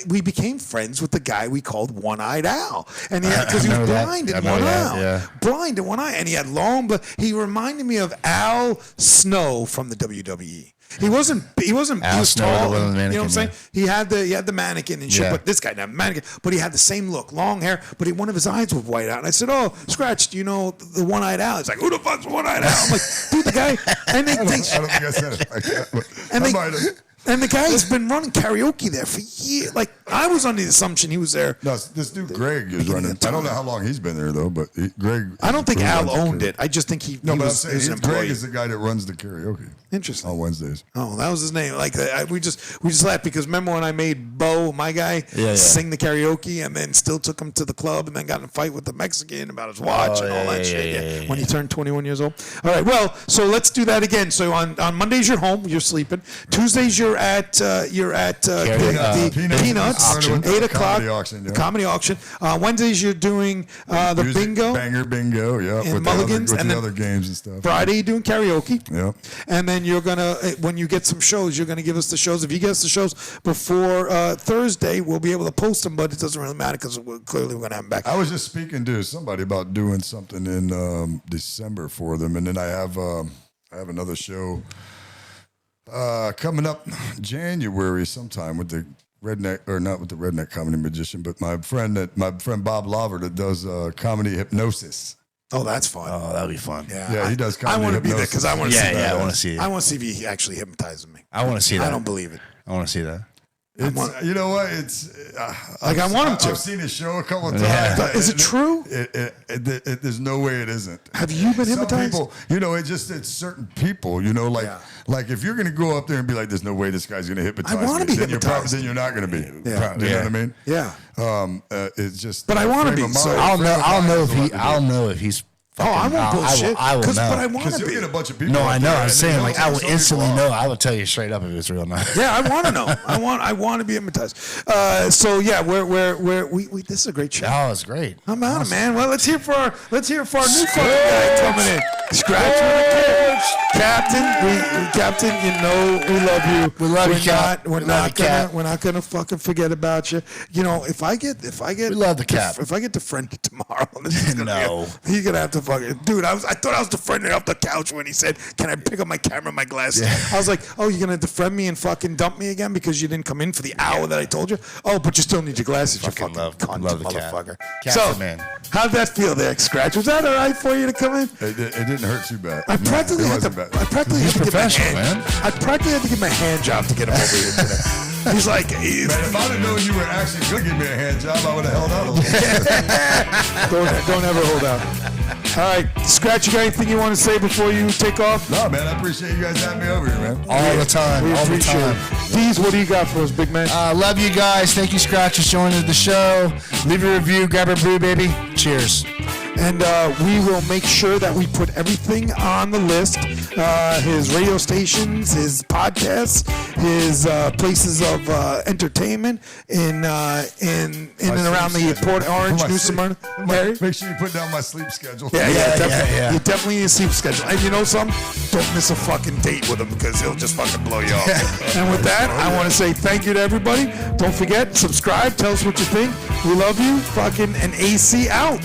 [SPEAKER 5] we became friends with the guy we called One-Eyed Al, and because he was blind in one eye, blind in one eye, and he had long. He reminded me of Al Snow from the WWE. He wasn't. He was tall. You know what I'm saying? He had the mannequin and shit. Yeah. But this guy didn't have a mannequin. But he had the same look, long hair. But one of his eyes was white out. And I said, "Oh, Skratch, do you know the One-Eyed Al?" He's like, "Who the fuck's One-Eyed Al?" I'm like, "Dude, the guy." And
[SPEAKER 2] I don't think I said it like that.
[SPEAKER 5] And the guy's been running karaoke there for years. Like, I was under the assumption he was there.
[SPEAKER 2] No, this dude Greg is running. I don't know how long he's been there though, but Greg.
[SPEAKER 5] I don't think Al owned it. I just think he was an employee.
[SPEAKER 2] Greg is the guy that runs the karaoke.
[SPEAKER 5] Interesting.
[SPEAKER 2] On Wednesdays.
[SPEAKER 5] Oh, that was his name. Like we just laughed because remember when I made Bo, my guy, sing the karaoke and then still took him to the club and then got in a fight with the Mexican about his watch and all that shit. When he turned 21 years old. All right. Well, so let's do that again. So on Mondays you're home, you're sleeping. Tuesdays you're at the Peanuts, 8 o'clock. Comedy auction. Wednesdays you're doing the bingo.
[SPEAKER 2] Banger bingo, yeah.
[SPEAKER 5] With Mulligan's
[SPEAKER 2] and the other games and stuff.
[SPEAKER 5] Friday you're doing karaoke.
[SPEAKER 2] Yeah.
[SPEAKER 5] And then you're gonna, when you get some shows, you're gonna give us the shows. If you get us the shows before Thursday, we'll be able to post them. But it doesn't really matter because clearly we're gonna have them back.
[SPEAKER 2] I was just speaking to somebody about doing something in December for them, and then I have another show coming up January sometime with the Redneck, or not with the Redneck Comedy Magician, but my friend Bob Lover that does comedy hypnosis.
[SPEAKER 5] Oh, that's fun.
[SPEAKER 3] Oh, that'll be fun.
[SPEAKER 2] Yeah, he does comedy.
[SPEAKER 5] I want to be there because I want to see that.
[SPEAKER 3] Yeah, I want to see it.
[SPEAKER 5] I want to see if he actually hypnotizes me.
[SPEAKER 3] I want to see that.
[SPEAKER 5] I don't believe it.
[SPEAKER 3] I want to see that.
[SPEAKER 2] You know what? It's
[SPEAKER 5] I want him to.
[SPEAKER 2] I've seen his show a couple of times.
[SPEAKER 5] Yeah. Is it true?
[SPEAKER 2] There's no way it isn't.
[SPEAKER 5] Have you been hypnotized?
[SPEAKER 2] Some people, it's certain people, like if you're going to go up there and be like, there's no way this guy's going to hypnotize me.
[SPEAKER 5] I want to be hypnotized.
[SPEAKER 2] Then you're not going to be.
[SPEAKER 5] Yeah.
[SPEAKER 2] You know what I mean?
[SPEAKER 5] Yeah.
[SPEAKER 2] It's just.
[SPEAKER 5] But I want to be. So
[SPEAKER 3] I'll know if he's
[SPEAKER 5] I won't bullshit.
[SPEAKER 3] I will know.
[SPEAKER 5] But I want
[SPEAKER 2] Because
[SPEAKER 5] to
[SPEAKER 2] you'll
[SPEAKER 5] be.
[SPEAKER 2] get a bunch of people.
[SPEAKER 3] No,
[SPEAKER 2] out
[SPEAKER 3] I know.
[SPEAKER 2] there,
[SPEAKER 3] I'm
[SPEAKER 2] and
[SPEAKER 3] saying,
[SPEAKER 2] then
[SPEAKER 3] like,
[SPEAKER 2] you'll
[SPEAKER 3] I will
[SPEAKER 2] take some
[SPEAKER 3] instantly
[SPEAKER 2] people
[SPEAKER 3] know.
[SPEAKER 2] off.
[SPEAKER 3] I will tell you straight up if it's real or not.
[SPEAKER 5] Yeah, I want to know. I want to be hypnotized. So yeah, we this is a great show.
[SPEAKER 3] Oh, it's great.
[SPEAKER 5] I'm out, man. Well, let's hear for our new fucking guy coming in. Skratch with a coach. Captain, you know we love you.
[SPEAKER 3] We love you, Cap.
[SPEAKER 5] We're not gonna fucking forget about you. You know, if I get
[SPEAKER 3] We love the Cap.
[SPEAKER 5] If I get defriended tomorrow, this is gonna
[SPEAKER 3] No.
[SPEAKER 5] he's gonna have to fucking dude. I thought I was defriended off the couch when he said, "Can I pick up my camera and my glasses?" I was like, "Oh, you're gonna defriend me and fucking dump me again because you didn't come in for the hour that I told you?" Oh, but you still need your glasses. You fucking
[SPEAKER 3] love
[SPEAKER 5] cunt,
[SPEAKER 3] the
[SPEAKER 5] motherfucker.
[SPEAKER 3] Cap's
[SPEAKER 5] So,
[SPEAKER 3] the man.
[SPEAKER 5] how'd that feel there, Skratch? Was that all right for you to come in?
[SPEAKER 2] It didn't hurt too bad.
[SPEAKER 5] I practically had to.
[SPEAKER 2] wasn't bad.
[SPEAKER 5] I practically had to give my
[SPEAKER 3] professional,
[SPEAKER 5] hand.
[SPEAKER 3] man.
[SPEAKER 5] I practically had to give my hand job to get him over here today. He's like,
[SPEAKER 2] Man, if I'd have known you were actually going to give me a hand job, I would have held out a little bit.
[SPEAKER 5] don't ever hold out. All right, Skratch, you got anything you want to say before you take off?
[SPEAKER 2] No, man, I appreciate you guys having me over here, man.
[SPEAKER 3] All the time.
[SPEAKER 5] We
[SPEAKER 3] All the
[SPEAKER 5] appreciate
[SPEAKER 3] time.
[SPEAKER 5] it. Dees, what do you got for us, big man?
[SPEAKER 3] Love you guys. Thank you, Skratch, for joining the show. Leave a review. Grab a brew, baby. Cheers.
[SPEAKER 5] And we will make sure that we put everything on the list. His radio stations, his podcasts, his places of entertainment in and around the Port Orange, New Smyrna area.
[SPEAKER 2] Make sure you put down my sleep schedule.
[SPEAKER 5] Yeah, definitely.
[SPEAKER 3] yeah.
[SPEAKER 5] You definitely need a sleep schedule. And you know something? Don't miss a fucking date with him because he'll just fucking blow you off. And with that, I want to say thank you to everybody. Don't forget, subscribe, tell us what you think. We love you. Fucking and AC out.